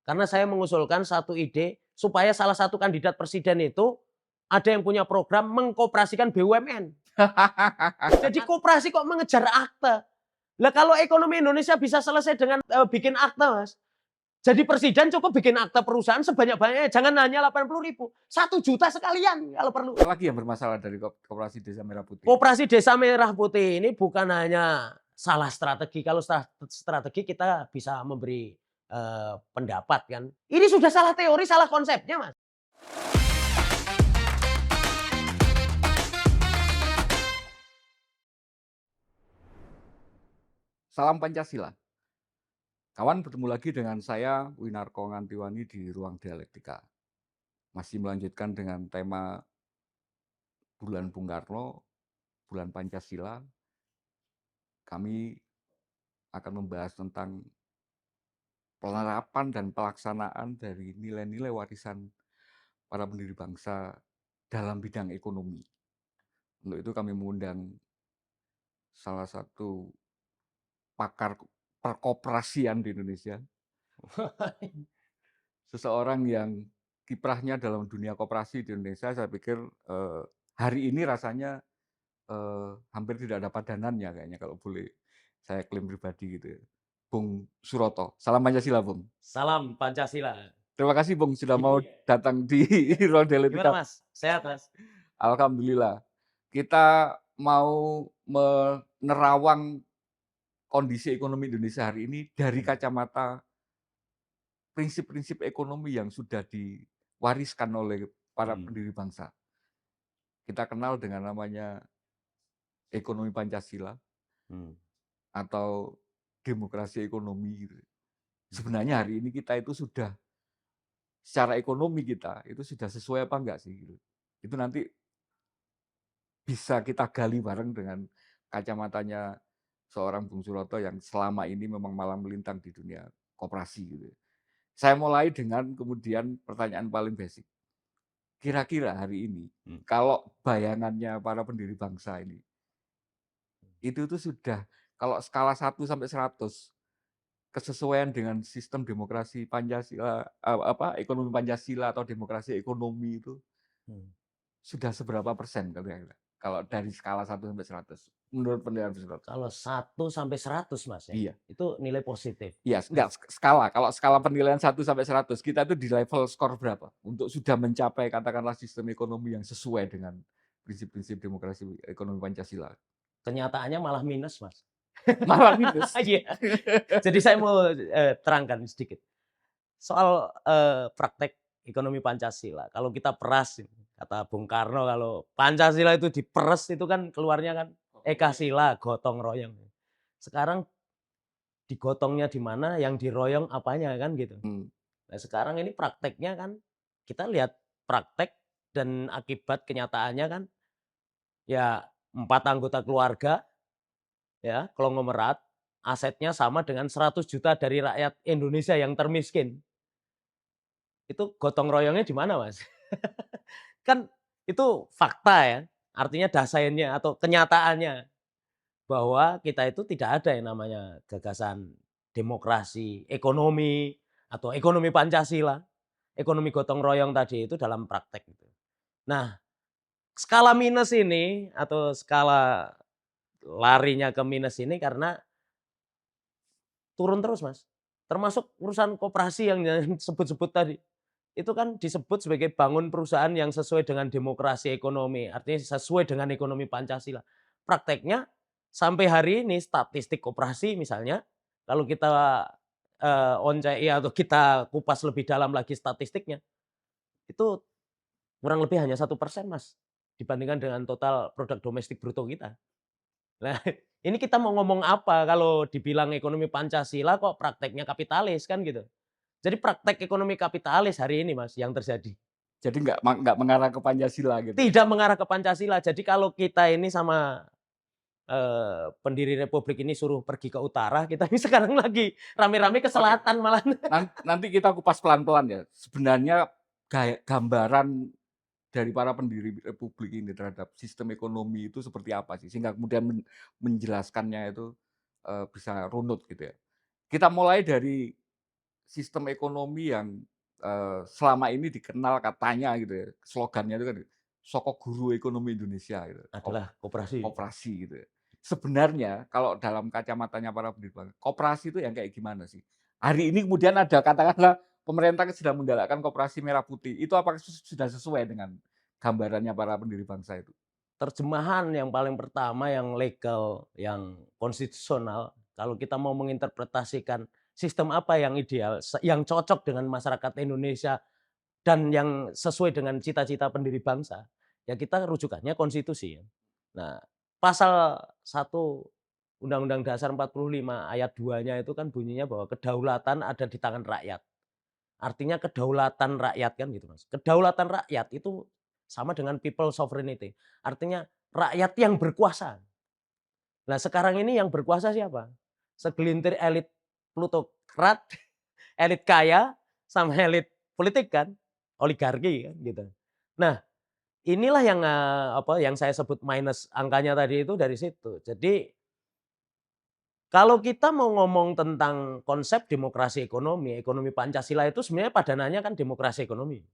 Karena saya mengusulkan satu ide supaya salah satu kandidat presiden itu ada yang punya program mengkoperasikan BUMN. Jadi koperasi kok mengejar akta. Lah kalau ekonomi Indonesia bisa selesai dengan bikin akta, Mas. Jadi presiden cukup bikin akta perusahaan sebanyak-banyaknya, jangan hanya 80.000, 1 juta sekalian kalau perlu. Apa lagi yang bermasalah dari Koperasi Desa Merah Putih? Koperasi Desa Merah Putih ini bukan hanya salah strategi, kalau strategi kita bisa memberi pendapat kan. Ini sudah salah teori, salah konsepnya, Mas. Salam Pancasila. Kawan, bertemu lagi dengan saya Winarko Ngantiwani di Ruang Dialektika. Masih melanjutkan dengan tema Bulan Bung Karno, Bulan Pancasila. Kami akan membahas tentang penerapan dan pelaksanaan dari nilai-nilai warisan para pendiri bangsa dalam bidang ekonomi. Untuk itu kami mengundang salah satu pakar perkoperasian di Indonesia, seseorang yang kiprahnya dalam dunia koperasi di Indonesia, saya pikir hari ini rasanya hampir tidak ada padanannya kayaknya kalau boleh saya klaim pribadi gitu ya. Bung Suroto. Salam Pancasila, Bung. Salam Pancasila. Terima kasih, Bung, sudah mau datang di Ruang Dialektika. Gimana, Mas? Sehat, Mas? Alhamdulillah. Kita mau menerawang kondisi ekonomi Indonesia hari ini dari kacamata prinsip-prinsip ekonomi yang sudah diwariskan oleh para pendiri bangsa. Kita kenal dengan namanya ekonomi Pancasila atau demokrasi ekonomi. Sebenarnya hari ini kita itu sudah secara ekonomi kita itu sudah sesuai apa enggak sih? Itu nanti bisa kita gali bareng dengan kacamatanya seorang Bung Suroto yang selama ini memang malang melintang di dunia koperasi gitu. Saya mulai dengan kemudian pertanyaan paling basic. Kira-kira hari ini kalau bayangannya para pendiri bangsa ini itu tuh sudah kalau skala 1 sampai 100 kesesuaian dengan sistem demokrasi Pancasila ekonomi Pancasila atau demokrasi ekonomi itu sudah seberapa persen kira-kira? Kalau dari skala 1 sampai 100 menurut penilaian Suroto? Kalau 1 sampai 100, Mas, ya, Iya. itu nilai positif. Iya, enggak skala. Kalau skala penilaian 1 sampai 100 kita itu di level skor berapa? Untuk sudah mencapai katakanlah sistem ekonomi yang sesuai dengan prinsip-prinsip demokrasi ekonomi Pancasila. Kenyataannya malah minus, Mas. Malah minus. Iya. Jadi saya mau terangkan sedikit. Soal praktek ekonomi Pancasila. Kalau kita peras, kata Bung Karno, kalau Pancasila itu diperes itu kan keluarnya kan Eka Sila, gotong royong. Sekarang digotongnya di mana, yang diroyong apanya kan gitu. Nah sekarang ini prakteknya kan kita lihat praktek dan akibat kenyataannya kan ya 4 anggota keluarga ya konglomerat asetnya sama dengan 100 juta dari rakyat Indonesia yang termiskin. Itu gotong royongnya di mana, Mas? Kan itu fakta ya, artinya dasainnya atau kenyataannya bahwa kita itu tidak ada yang namanya gagasan demokrasi, ekonomi, atau ekonomi Pancasila, ekonomi gotong royong tadi itu dalam praktek gitu. Nah, skala minus ini atau skala larinya ke minus ini karena turun terus, Mas. Termasuk urusan koperasi yang sebut-sebut tadi. Itu kan disebut sebagai bangun perusahaan yang sesuai dengan demokrasi ekonomi, artinya sesuai dengan ekonomi Pancasila. Prakteknya sampai hari ini statistik koperasi misalnya, kalau kita oncei atau kita kupas lebih dalam lagi statistiknya, itu kurang lebih hanya 1% Mas, dibandingkan dengan total produk domestik bruto kita. Nah, ini kita mau ngomong apa kalau dibilang ekonomi Pancasila kok prakteknya kapitalis kan gitu. Jadi praktek ekonomi kapitalis hari ini Mas yang terjadi. Jadi nggak mengarah ke Pancasila gitu. Tidak mengarah ke Pancasila. Jadi kalau kita ini sama pendiri republik ini suruh pergi ke utara, kita ini sekarang lagi rame-rame ke selatan malah. Nanti kita kupas pelan-pelan ya. Sebenarnya gambaran dari para pendiri republik ini terhadap sistem ekonomi itu seperti apa sih? Sehingga kemudian menjelaskannya itu bisa runut gitu ya. Kita mulai dari sistem ekonomi yang, selama ini dikenal katanya gitu ya, slogannya itu kan, "Soko Guru Ekonomi Indonesia," gitu, Adalah koperasi. koperasi gitu ya. Sebenarnya kalau dalam kacamatanya para pendiri koperasi itu yang kayak gimana sih? Hari ini kemudian ada katakanlah pemerintah sedang menggalakkan koperasi merah putih, itu apakah sudah sesuai dengan gambarannya para pendiri bangsa itu? Terjemahan yang paling pertama yang legal, yang konstitusional, kalau kita mau menginterpretasikan sistem apa yang ideal, yang cocok dengan masyarakat Indonesia dan yang sesuai dengan cita-cita pendiri bangsa, ya kita rujukannya konstitusi ya. Nah, pasal 1 Undang-Undang Dasar 45 ayat 2-nya itu kan bunyinya bahwa kedaulatan ada di tangan rakyat. Artinya kedaulatan rakyat kan gitu, Mas. Kedaulatan rakyat itu sama dengan people sovereignty. Artinya rakyat yang berkuasa. Nah, sekarang ini yang berkuasa siapa? Segelintir elit plutokrat, elit kaya, sama elit politik kan, oligarki kan gitu. Nah, inilah yang, yang saya sebut minus angkanya tadi itu dari situ. Jadi kalau kita mau ngomong tentang konsep demokrasi ekonomi, ekonomi Pancasila itu sebenarnya padanannya kan demokrasi ekonomi.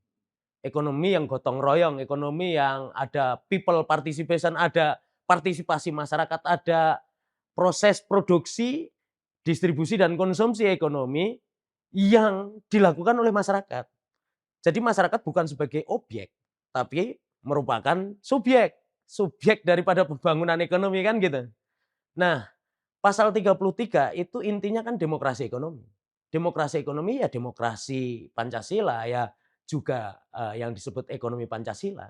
Ekonomi yang gotong royong, ekonomi yang ada people participation, ada partisipasi masyarakat, ada proses produksi, distribusi dan konsumsi ekonomi yang dilakukan oleh masyarakat. Jadi masyarakat bukan sebagai objek, tapi merupakan subjek. Subjek daripada pembangunan ekonomi kan gitu. Nah, pasal 33 itu intinya kan demokrasi ekonomi. Demokrasi ekonomi ya demokrasi Pancasila ya juga yang disebut ekonomi Pancasila.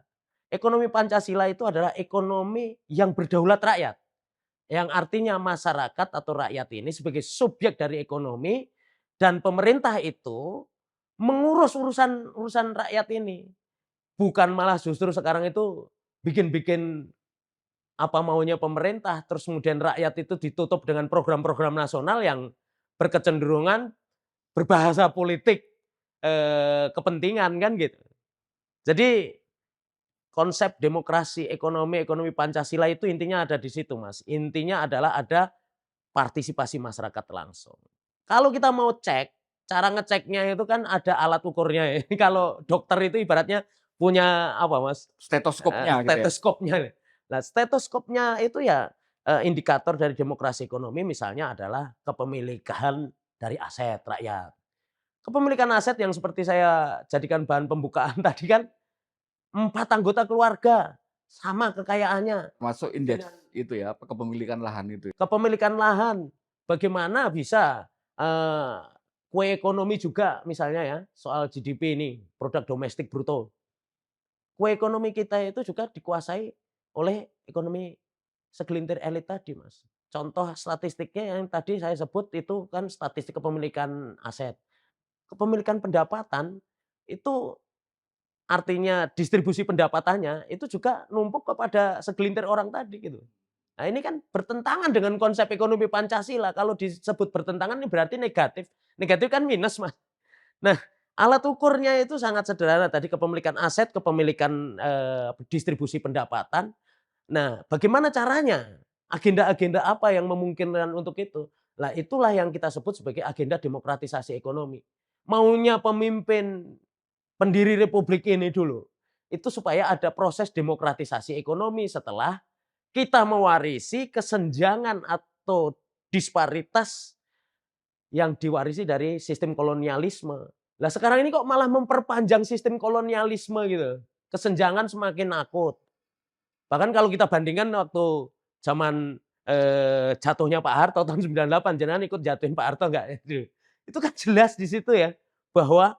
Ekonomi Pancasila itu adalah ekonomi yang berdaulat rakyat. Yang artinya masyarakat atau rakyat ini sebagai subjek dari ekonomi dan pemerintah itu mengurus urusan urusan rakyat ini. Bukan malah justru sekarang itu bikin-bikin apa maunya pemerintah, terus kemudian rakyat itu ditutup dengan program-program nasional yang berkecenderungan berbahasa politik, kepentingan kan gitu. Jadi konsep demokrasi ekonomi, ekonomi Pancasila itu intinya ada di situ, Mas. Intinya adalah ada partisipasi masyarakat langsung. Kalau kita mau cek, cara ngeceknya itu kan ada alat ukurnya ya. Kalau dokter itu ibaratnya punya apa, Mas, Stetoskopnya gitu ya? stetoskopnya. Nah, stetoskopnya itu ya, indikator dari demokrasi ekonomi misalnya adalah kepemilikan dari aset rakyat. Kepemilikan aset yang seperti saya jadikan bahan pembukaan tadi kan 4 anggota keluarga, sama kekayaannya Masuk indeks dengan itu ya, kepemilikan lahan itu. kepemilikan lahan. Bagaimana bisa, kue ekonomi juga misalnya ya, soal GDP ini, produk domestik bruto. Kue ekonomi kita itu juga dikuasai oleh ekonomi segelintir elit tadi, Mas. Contoh statistiknya yang tadi saya sebut itu kan statistik kepemilikan aset. Kepemilikan pendapatan itu artinya distribusi pendapatannya itu juga numpuk kepada segelintir orang tadi gitu. Nah, ini kan bertentangan dengan konsep ekonomi Pancasila. Kalau disebut bertentangan ini berarti negatif. Negatif kan minus, Mas. Nah, alat ukurnya itu sangat sederhana tadi kepemilikan aset, kepemilikan, distribusi pendapatan. Nah, bagaimana caranya? Agenda-agenda apa yang memungkinkan untuk itu? Nah, itulah yang kita sebut sebagai agenda demokratisasi ekonomi. Maunya pemimpin pendiri republik ini dulu, itu supaya ada proses demokratisasi ekonomi setelah kita mewarisi kesenjangan atau disparitas yang diwarisi dari sistem kolonialisme. Lah sekarang ini kok malah memperpanjang sistem kolonialisme gitu. Kesenjangan semakin akut. Bahkan kalau kita bandingkan waktu zaman, jatuhnya Pak Harto tahun 98, jenengan ikut jatuhin Pak Harto enggak? Itu kan jelas di situ ya, bahwa,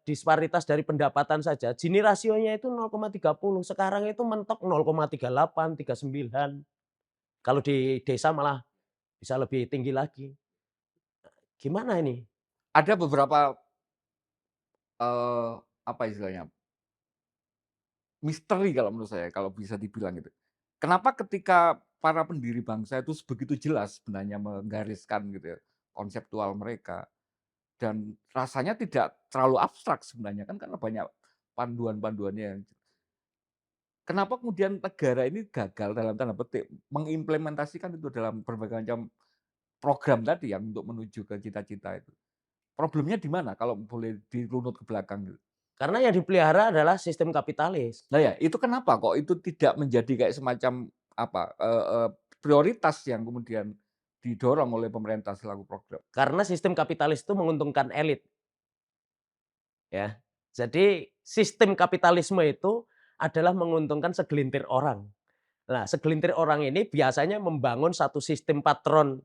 disparitas dari pendapatan saja, Gini rasionya itu 0,30, sekarang itu mentok 0,38, 39. Kalau di desa malah bisa lebih tinggi lagi. Gimana ini? Ada beberapa, apa istilahnya, misteri kalau menurut saya, kalau bisa dibilang gitu. Kenapa ketika para pendiri bangsa itu begitu jelas sebenarnya menggariskan gitu ya, konseptual mereka dan rasanya tidak terlalu abstrak sebenarnya kan karena banyak panduan-panduannya yang kenapa kemudian negara ini gagal dalam tanda petik mengimplementasikan itu dalam berbagai macam program tadi yang untuk menuju ke cita-cita itu? Problemnya di mana kalau boleh dirunut ke belakang gitu? Karena yang dipelihara adalah sistem kapitalis. Nah ya, itu kenapa kok itu tidak menjadi kayak semacam apa, prioritas yang kemudian didorong oleh pemerintah selaku program? Karena sistem kapitalis itu menguntungkan elit, ya. Jadi sistem kapitalisme itu adalah menguntungkan segelintir orang. Nah, segelintir orang ini biasanya membangun satu sistem patron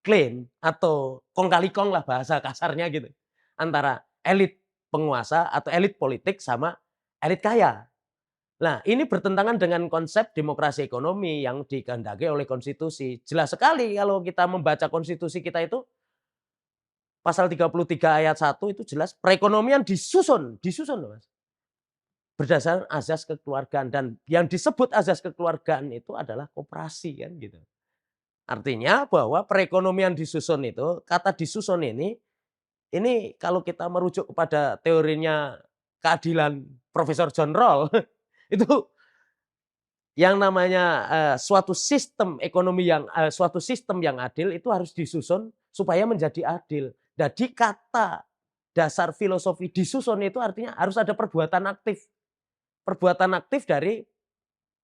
claim atau kong kali kong lah bahasa kasarnya gitu. Antara elit penguasa atau elit politik sama elit kaya. Nah, ini bertentangan dengan konsep demokrasi ekonomi yang dikehendaki oleh konstitusi. Jelas sekali kalau kita membaca konstitusi kita itu pasal 33 ayat 1 itu jelas perekonomian disusun loh Mas. Berdasarkan azas kekeluargaan dan yang disebut azas kekeluargaan itu adalah koperasi kan gitu. Artinya bahwa perekonomian disusun itu, kata disusun ini kalau kita merujuk kepada teorinya keadilan Profesor John Rawls itu yang namanya suatu sistem ekonomi suatu sistem yang adil itu harus disusun supaya menjadi adil. Jadi kata dasar filosofi disusun itu artinya harus ada perbuatan aktif. Perbuatan aktif dari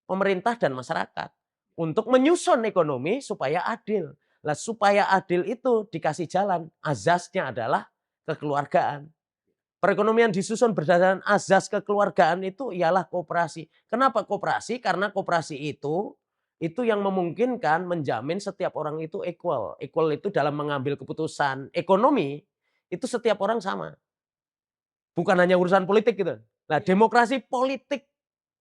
pemerintah dan masyarakat untuk menyusun ekonomi supaya adil. Lah supaya adil itu dikasih jalan, azasnya adalah kekeluargaan. Perekonomian disusun berdasarkan azas kekeluargaan itu ialah koperasi. Kenapa koperasi? Karena koperasi itu yang memungkinkan menjamin setiap orang itu equal. Equal itu dalam mengambil keputusan ekonomi, itu setiap orang sama. Bukan hanya urusan politik gitu. Nah, demokrasi politik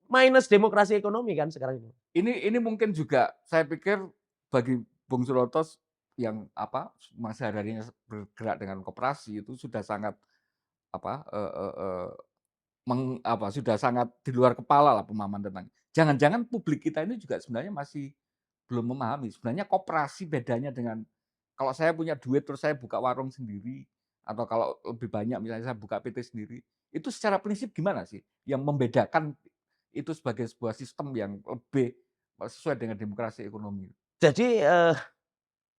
minus demokrasi ekonomi kan sekarang ini. Ini mungkin juga saya pikir bagi Bung Surotos yang apa, sehari-harinya bergerak dengan koperasi itu sudah sangat apa, sudah sangat di luar kepala lah pemahaman tentang jangan-jangan publik kita ini juga sebenarnya masih belum memahami sebenarnya koperasi bedanya dengan kalau saya punya duit terus saya buka warung sendiri atau kalau lebih banyak misalnya saya buka PT sendiri, itu secara prinsip gimana sih yang membedakan itu sebagai sebuah sistem yang lebih sesuai dengan demokrasi ekonomi? Jadi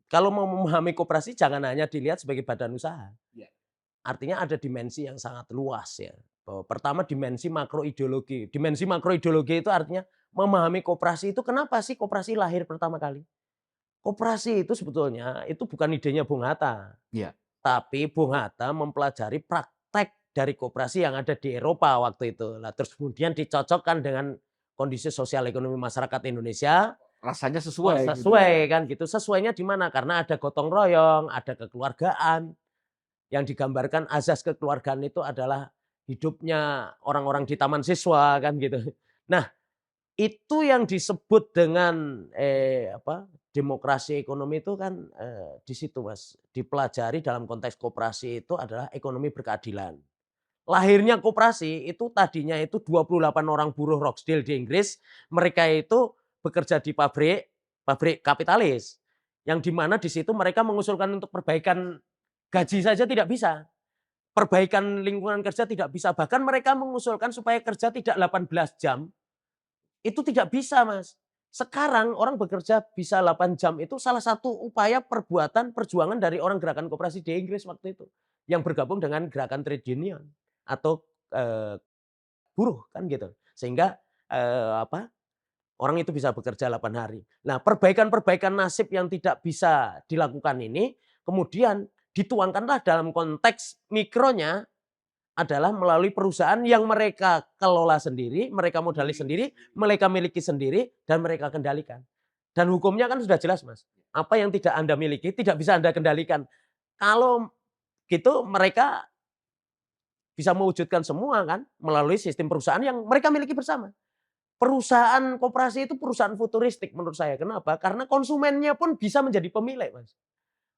kalau mau memahami koperasi jangan hanya dilihat sebagai badan usaha. Iya. Artinya ada dimensi yang sangat luas ya. Bahwa pertama dimensi makroideologi. Dimensi makroideologi itu artinya memahami koperasi itu kenapa sih koperasi lahir pertama kali? Koperasi itu sebetulnya itu bukan idenya Bung Hatta. Iya. Tapi Bung Hatta mempelajari praktek dari koperasi yang ada di Eropa waktu itu. Nah, terus kemudian dicocokkan dengan kondisi sosial ekonomi masyarakat Indonesia. Rasanya Oh, sesuai gitu ya. sesuai kan gitu. Sesuainya di mana? Karena ada gotong royong, ada kekeluargaan. Yang digambarkan azas kekeluargaan itu adalah hidupnya orang-orang di taman siswa kan gitu. Nah, itu yang disebut dengan demokrasi ekonomi itu kan di situ Mas. Dipelajari dalam konteks koperasi itu adalah ekonomi berkeadilan. Lahirnya koperasi itu tadinya itu 28 orang buruh Rochdale di Inggris, mereka itu bekerja di pabrik, pabrik kapitalis. Yang di mana di situ mereka mengusulkan untuk perbaikan gaji saja tidak bisa. Perbaikan lingkungan kerja tidak bisa. Bahkan mereka mengusulkan supaya kerja tidak 18 jam. Itu tidak bisa, Mas. Sekarang orang bekerja bisa 8 jam itu salah satu upaya perbuatan perjuangan dari orang gerakan koperasi di Inggris waktu itu. Yang bergabung dengan gerakan trade union atau buruh kan gitu. Sehingga orang itu bisa bekerja 8 hari. Nah, perbaikan-perbaikan nasib yang tidak bisa dilakukan ini kemudian dituangkanlah dalam konteks mikronya adalah melalui perusahaan yang mereka kelola sendiri, mereka modali sendiri, mereka miliki sendiri, dan mereka kendalikan. Dan hukumnya kan sudah jelas, Mas. Apa yang tidak Anda miliki tidak bisa Anda kendalikan. Kalau gitu mereka bisa mewujudkan semua kan melalui sistem perusahaan yang mereka miliki bersama. Perusahaan koperasi itu perusahaan futuristik menurut saya. Kenapa? Karena konsumennya pun bisa menjadi pemilik, Mas.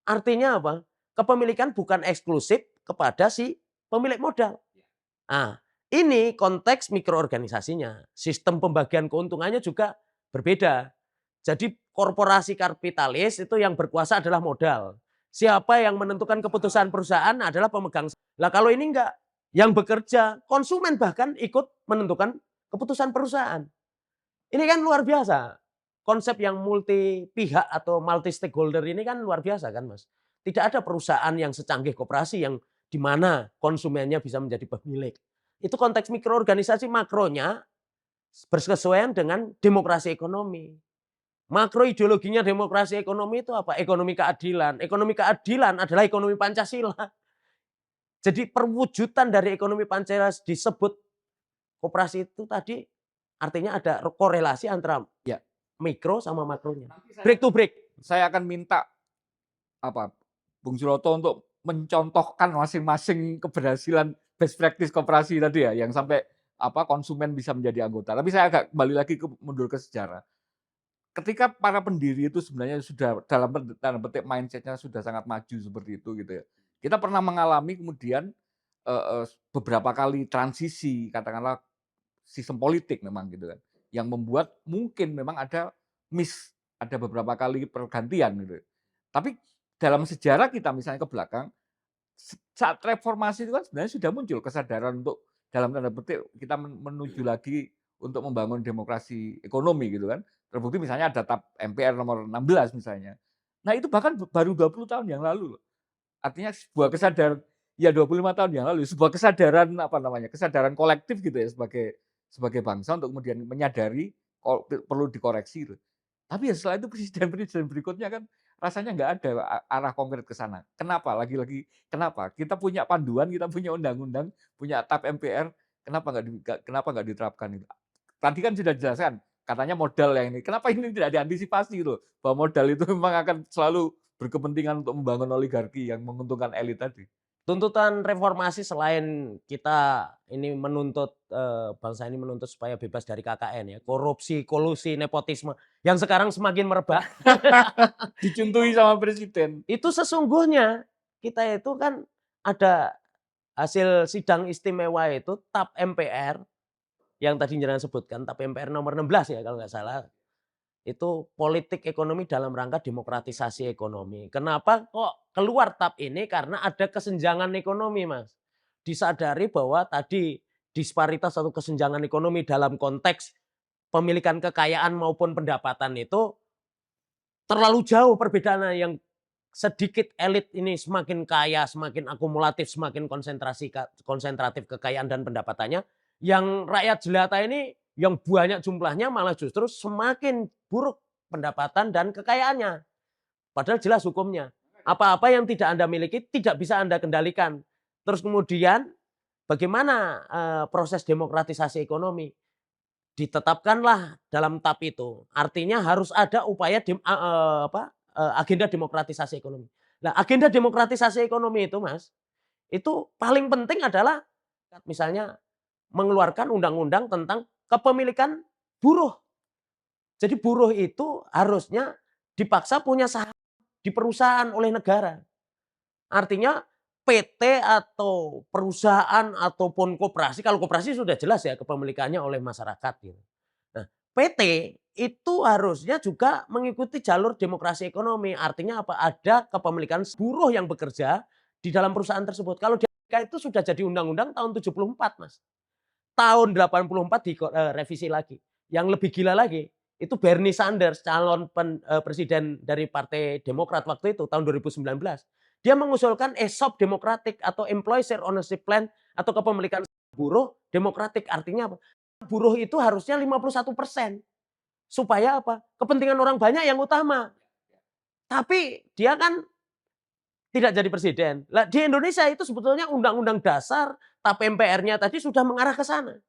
Artinya apa? Kepemilikan bukan eksklusif kepada si pemilik modal. Nah, ini konteks mikroorganisasinya. Sistem pembagian keuntungannya juga berbeda. Jadi korporasi kapitalis itu yang berkuasa adalah modal. Siapa yang menentukan keputusan perusahaan adalah pemegang. Lah kalau ini enggak, yang bekerja, konsumen bahkan ikut menentukan keputusan perusahaan. Ini kan luar biasa. Konsep yang multi pihak atau multi stakeholder ini kan luar biasa kan Mas. Tidak ada perusahaan yang secanggih koperasi yang di mana konsumennya bisa menjadi pemilik. Itu konteks mikroorganisasi, makronya berkesesuaian dengan demokrasi ekonomi. Makro ideologinya demokrasi ekonomi itu apa? Ekonomi keadilan. Ekonomi keadilan adalah ekonomi Pancasila. Jadi perwujudan dari ekonomi Pancasila disebut koperasi itu tadi artinya ada korelasi antara Ya, mikro sama makronya. nanti Break to break. saya akan minta apa Bung Suroto untuk mencontohkan masing-masing keberhasilan best practice koperasi tadi ya, yang sampai apa konsumen bisa menjadi anggota. Tapi saya agak kembali lagi mundur ke sejarah. Ketika para pendiri itu sebenarnya sudah dalam tanda petik mindset-nya sudah sangat maju seperti itu gitu ya. Kita pernah mengalami kemudian beberapa kali transisi katakanlah sistem politik memang gitu kan, yang membuat mungkin memang ada beberapa kali pergantian gitu. Tapi dalam sejarah kita misalnya ke belakang, saat reformasi itu kan sebenarnya sudah muncul kesadaran untuk dalam tanda petik kita menuju lagi untuk membangun demokrasi ekonomi gitu kan. Terbukti misalnya ada TAP MPR nomor 16 misalnya. Nah itu bahkan baru 20 tahun yang lalu loh. Artinya sebuah kesadaran ya 25 tahun yang lalu, sebuah kesadaran apa namanya, kesadaran kolektif gitu ya sebagai sebagai bangsa untuk kemudian menyadari perlu dikoreksi gitu. Tapi ya setelah itu presiden-presiden berikutnya kan rasanya nggak ada arah konkret ke sana. Kenapa? Lagi-lagi kenapa? Kita punya panduan, kita punya undang-undang, punya TAP MPR, kenapa nggak diterapkan itu? Tadi kan sudah dijelaskan, katanya modal yang ini. Kenapa ini tidak diantisipasi gitu? Bahwa modal itu memang akan selalu berkepentingan untuk membangun oligarki yang menguntungkan elit tadi. Tuntutan reformasi selain kita ini menuntut bangsa ini menuntut supaya bebas dari KKN ya, korupsi, kolusi, nepotisme yang sekarang semakin merebak. Dicontohi sama presiden. Itu sesungguhnya kita itu kan ada hasil sidang istimewa itu TAP MPR yang tadi jenengan sebutkan, TAP MPR nomor 16 ya kalau nggak salah. Itu politik ekonomi dalam rangka demokratisasi ekonomi. Kenapa kok keluar TAP ini? Karena ada kesenjangan ekonomi, Mas. Disadari bahwa tadi disparitas atau kesenjangan ekonomi dalam konteks pemilikan kekayaan maupun pendapatan itu terlalu jauh perbedaannya, yang sedikit elit ini semakin kaya, semakin akumulatif, semakin konsentratif kekayaan dan pendapatannya. Yang rakyat jelata ini yang banyak jumlahnya malah justru semakin buruk pendapatan dan kekayaannya. Padahal jelas hukumnya. Apa-apa yang tidak Anda miliki tidak bisa Anda kendalikan. Terus kemudian bagaimana proses demokratisasi ekonomi? Ditetapkanlah dalam TAP itu. Artinya harus ada upaya agenda demokratisasi ekonomi. Nah, agenda demokratisasi ekonomi itu, Mas, itu paling penting adalah misalnya mengeluarkan undang-undang tentang kepemilikan buruh. Jadi buruh itu harusnya dipaksa punya saham di perusahaan oleh negara. Artinya PT atau perusahaan ataupun koperasi, kalau koperasi sudah jelas ya kepemilikannya oleh masyarakat gitu. Nah, PT itu harusnya juga mengikuti jalur demokrasi ekonomi. Artinya apa? Ada kepemilikan buruh yang bekerja di dalam perusahaan tersebut. Kalau di Amerika itu sudah jadi undang-undang tahun 74, Mas. Tahun 84 direvisi lagi. Yang lebih gila lagi, itu Bernie Sanders, calon presiden dari Partai Demokrat waktu itu tahun 2019. Dia mengusulkan ESOP demokratik atau Employee Share Ownership Plan atau kepemilikan buruh demokratik. Artinya apa? Buruh itu harusnya 51%. Supaya apa? Kepentingan orang banyak yang utama. Tapi dia kan tidak jadi presiden. Lah di Indonesia itu sebetulnya undang-undang dasar TAP MPR-nya tadi sudah mengarah ke sana.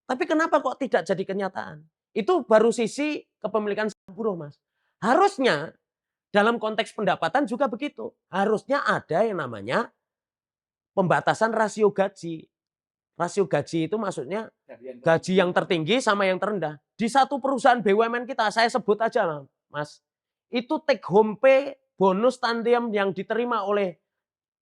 Tapi kenapa kok tidak jadi kenyataan? Itu baru sisi kepemilikan buruh, Mas. Harusnya dalam konteks pendapatan juga begitu. Harusnya ada yang namanya pembatasan rasio gaji. Rasio gaji itu maksudnya gaji yang tertinggi sama yang terendah. Di satu perusahaan BUMN kita, saya sebut aja Mas, itu take home pay bonus tandem yang diterima oleh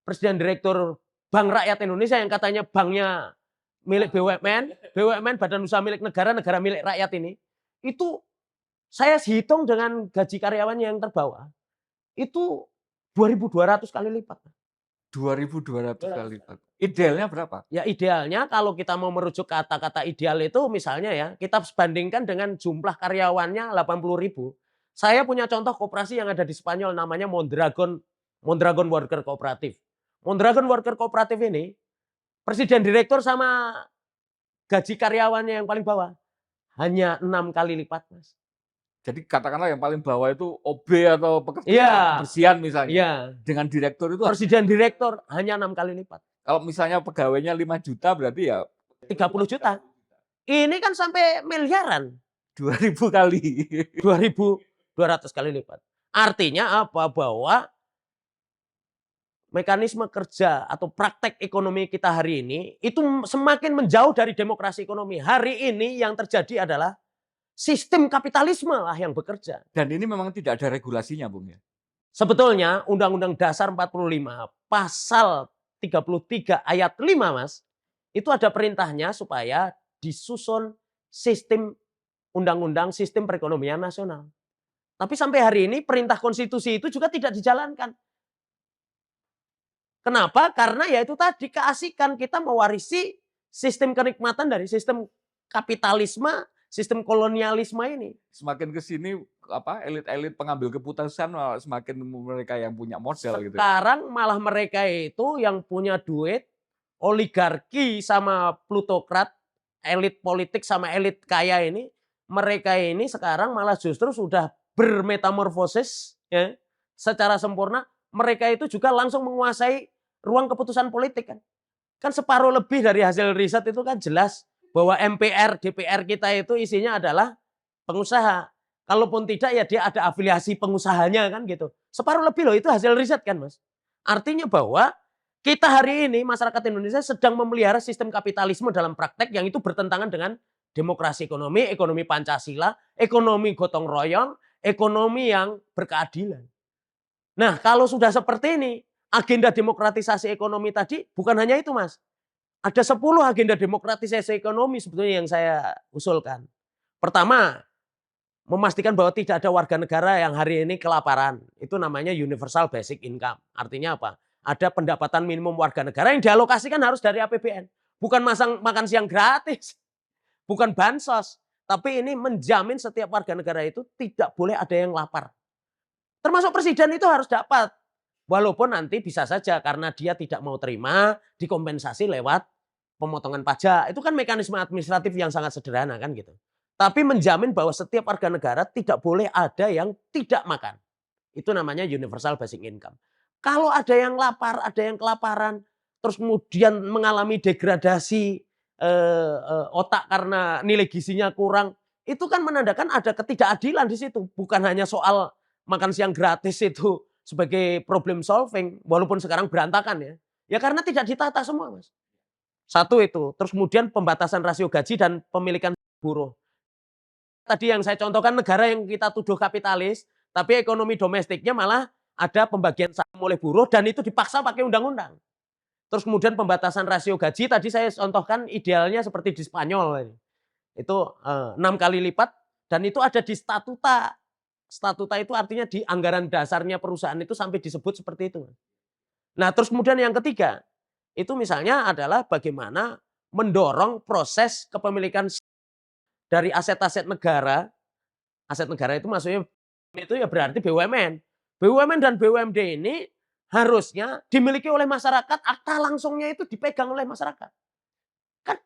Presiden Direktur Bank Rakyat Indonesia yang katanya banknya milik BUMN, BUMN Badan Usaha milik negara, negara milik rakyat ini, itu saya hitung dengan gaji karyawannya yang terbawah, itu 2.200 kali lipat. 2.200 kali lipat. Idealnya berapa? Ya idealnya kalau kita mau merujuk kata-kata ideal itu misalnya ya, kita bandingkan dengan jumlah karyawannya 80.000. Saya punya contoh koperasi yang ada di Spanyol namanya Mondragon Worker Cooperative. Mondragon Worker Kooperatif ini, presiden direktur sama gaji karyawannya yang paling bawah hanya 6 kali lipat, Mas. Jadi katakanlah yang paling bawah itu OB atau pekerja Iya, kebersihan misalnya. iya. Dengan direktur itu Presiden direktur hanya 6 kali lipat. kalau misalnya pegawainya 5 juta berarti ya 30 juta. Ini kan sampai miliaran. 2.000 kali. 2.200 kali lipat. Artinya apa? Bahwa mekanisme kerja atau praktek ekonomi kita hari ini itu semakin menjauh dari demokrasi ekonomi. Hari ini yang terjadi adalah sistem kapitalisme lah yang bekerja. Dan ini memang tidak ada regulasinya, Bung ya. Sebetulnya Undang-Undang Dasar 45 pasal 33 ayat 5, Mas, itu ada perintahnya supaya disusun sistem undang-undang sistem perekonomian nasional. Tapi sampai hari ini perintah konstitusi itu juga tidak dijalankan. Kenapa? Karena ya itu tadi keasikan kita mewarisi sistem kenikmatan dari sistem kapitalisme, sistem kolonialisme ini. Semakin ke sini elit-elit pengambil keputusan semakin mereka yang punya modal gitu. Sekarang malah mereka itu yang punya duit, oligarki sama plutokrat, elit politik sama elit kaya ini, mereka ini sekarang malah justru sudah bermetamorfosis ya, secara sempurna. Mereka itu juga langsung menguasai ruang keputusan politik kan. Kan separuh lebih dari hasil riset itu kan jelas bahwa MPR, DPR kita itu isinya adalah pengusaha. Kalaupun tidak ya dia ada afiliasi pengusahanya kan gitu. Separuh lebih loh itu hasil riset kan, Mas. Artinya bahwa kita hari ini masyarakat Indonesia sedang memelihara sistem kapitalisme dalam praktek yang itu bertentangan dengan demokrasi ekonomi, ekonomi Pancasila, ekonomi gotong royong, ekonomi yang berkeadilan. Nah, kalau sudah seperti ini, agenda demokratisasi ekonomi tadi bukan hanya itu, Mas. Ada 10 agenda demokratisasi ekonomi sebetulnya yang saya usulkan. Pertama, memastikan bahwa tidak ada warga negara yang hari ini kelaparan. Itu namanya universal basic income. Artinya apa? Ada pendapatan minimum warga negara yang dialokasikan harus dari APBN. Bukan makan siang gratis. Bukan bansos. Tapi ini menjamin setiap warga negara itu tidak boleh ada yang lapar. Termasuk presiden itu harus dapat. Walaupun nanti bisa saja karena dia tidak mau terima dikompensasi lewat pemotongan pajak. Itu kan mekanisme administratif yang sangat sederhana kan gitu. Tapi menjamin bahwa setiap warga negara tidak boleh ada yang tidak makan. Itu namanya universal basic income. Kalau ada yang lapar, ada yang kelaparan, terus kemudian mengalami degradasi otak karena nilai gizinya kurang, itu kan menandakan ada ketidakadilan di situ. Bukan hanya soal makan siang gratis itu sebagai problem solving, walaupun sekarang berantakan ya. Ya karena tidak ditata semua, Mas. Satu itu. Terus kemudian pembatasan rasio gaji dan pemilikan buruh. Tadi yang saya contohkan negara yang kita tuduh kapitalis, tapi ekonomi domestiknya malah ada pembagian saham oleh buruh dan itu dipaksa pakai undang-undang. Terus kemudian pembatasan rasio gaji, tadi saya contohkan idealnya seperti di Spanyol. Itu 6 kali lipat dan itu ada di statuta. Statuta itu artinya di anggaran dasarnya perusahaan itu sampai disebut seperti itu. Nah terus kemudian yang ketiga, itu misalnya adalah bagaimana mendorong proses kepemilikan dari aset-aset negara itu maksudnya itu ya berarti BUMN. BUMN dan BUMD ini harusnya dimiliki oleh masyarakat, akta langsungnya itu dipegang oleh masyarakat. Kan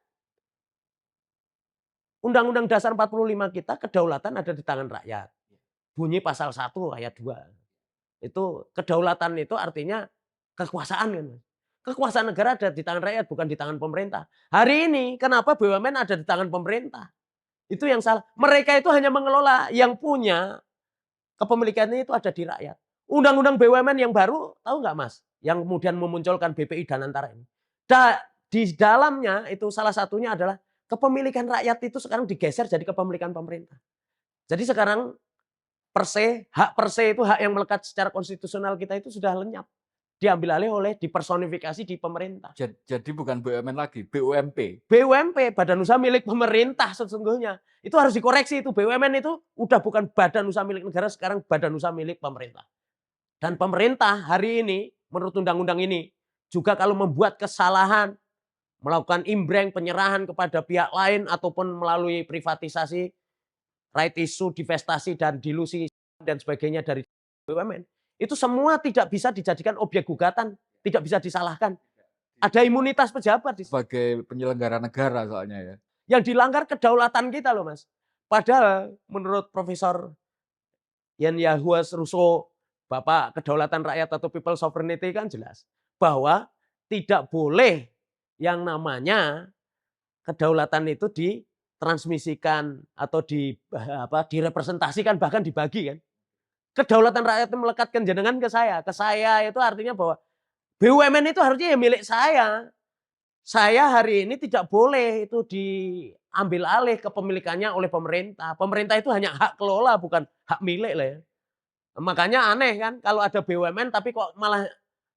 Undang-Undang Dasar 45 kita kedaulatan ada di tangan rakyat. Bunyi pasal 1 ayat 2. Itu kedaulatan itu artinya kekuasaan kan. Kekuasaan negara ada di tangan rakyat bukan di tangan pemerintah. Hari ini kenapa BUMN ada di tangan pemerintah? Itu yang salah. Mereka itu hanya mengelola, yang punya kepemilikannya itu ada di rakyat. Undang-undang BUMN yang baru, tahu nggak Mas? Yang kemudian memunculkan BPI dan antara ini. Di dalamnya itu salah satunya adalah kepemilikan rakyat itu sekarang digeser jadi kepemilikan pemerintah. Jadi sekarang hak per se itu hak yang melekat secara konstitusional kita itu sudah lenyap. Diambil alih oleh dipersonifikasi di pemerintah. Jadi bukan BUMN lagi, BUMP. BUMP, badan usaha milik pemerintah sesungguhnya. Itu harus dikoreksi itu. BUMN itu udah bukan badan usaha milik negara, sekarang badan usaha milik pemerintah. Dan pemerintah hari ini, menurut undang-undang ini, juga kalau membuat kesalahan, melakukan imbreng, penyerahan kepada pihak lain, ataupun melalui privatisasi, right issue, divestasi, dan dilusi, dan sebagainya dari BUMN, itu semua tidak bisa dijadikan objek gugatan tidak bisa disalahkan. Ada imunitas pejabat di situ. Sebagai penyelenggara negara soalnya ya. Yang dilanggar kedaulatan kita loh Mas. Padahal menurut Profesor Jan Yahuas Rousseau, Bapak Kedaulatan Rakyat atau People Sovereignty kan jelas bahwa tidak boleh yang namanya kedaulatan itu ditransmisikan atau direpresentasikan bahkan dibagi kan. Kedaulatan rakyat itu melekatkan jenengan ke saya. Ke saya itu artinya bahwa BUMN itu harusnya ya milik saya. Saya hari ini tidak boleh itu diambil alih kepemilikannya oleh pemerintah. Pemerintah itu hanya hak kelola bukan hak milik lah ya. Makanya aneh kan kalau ada BUMN tapi kok malah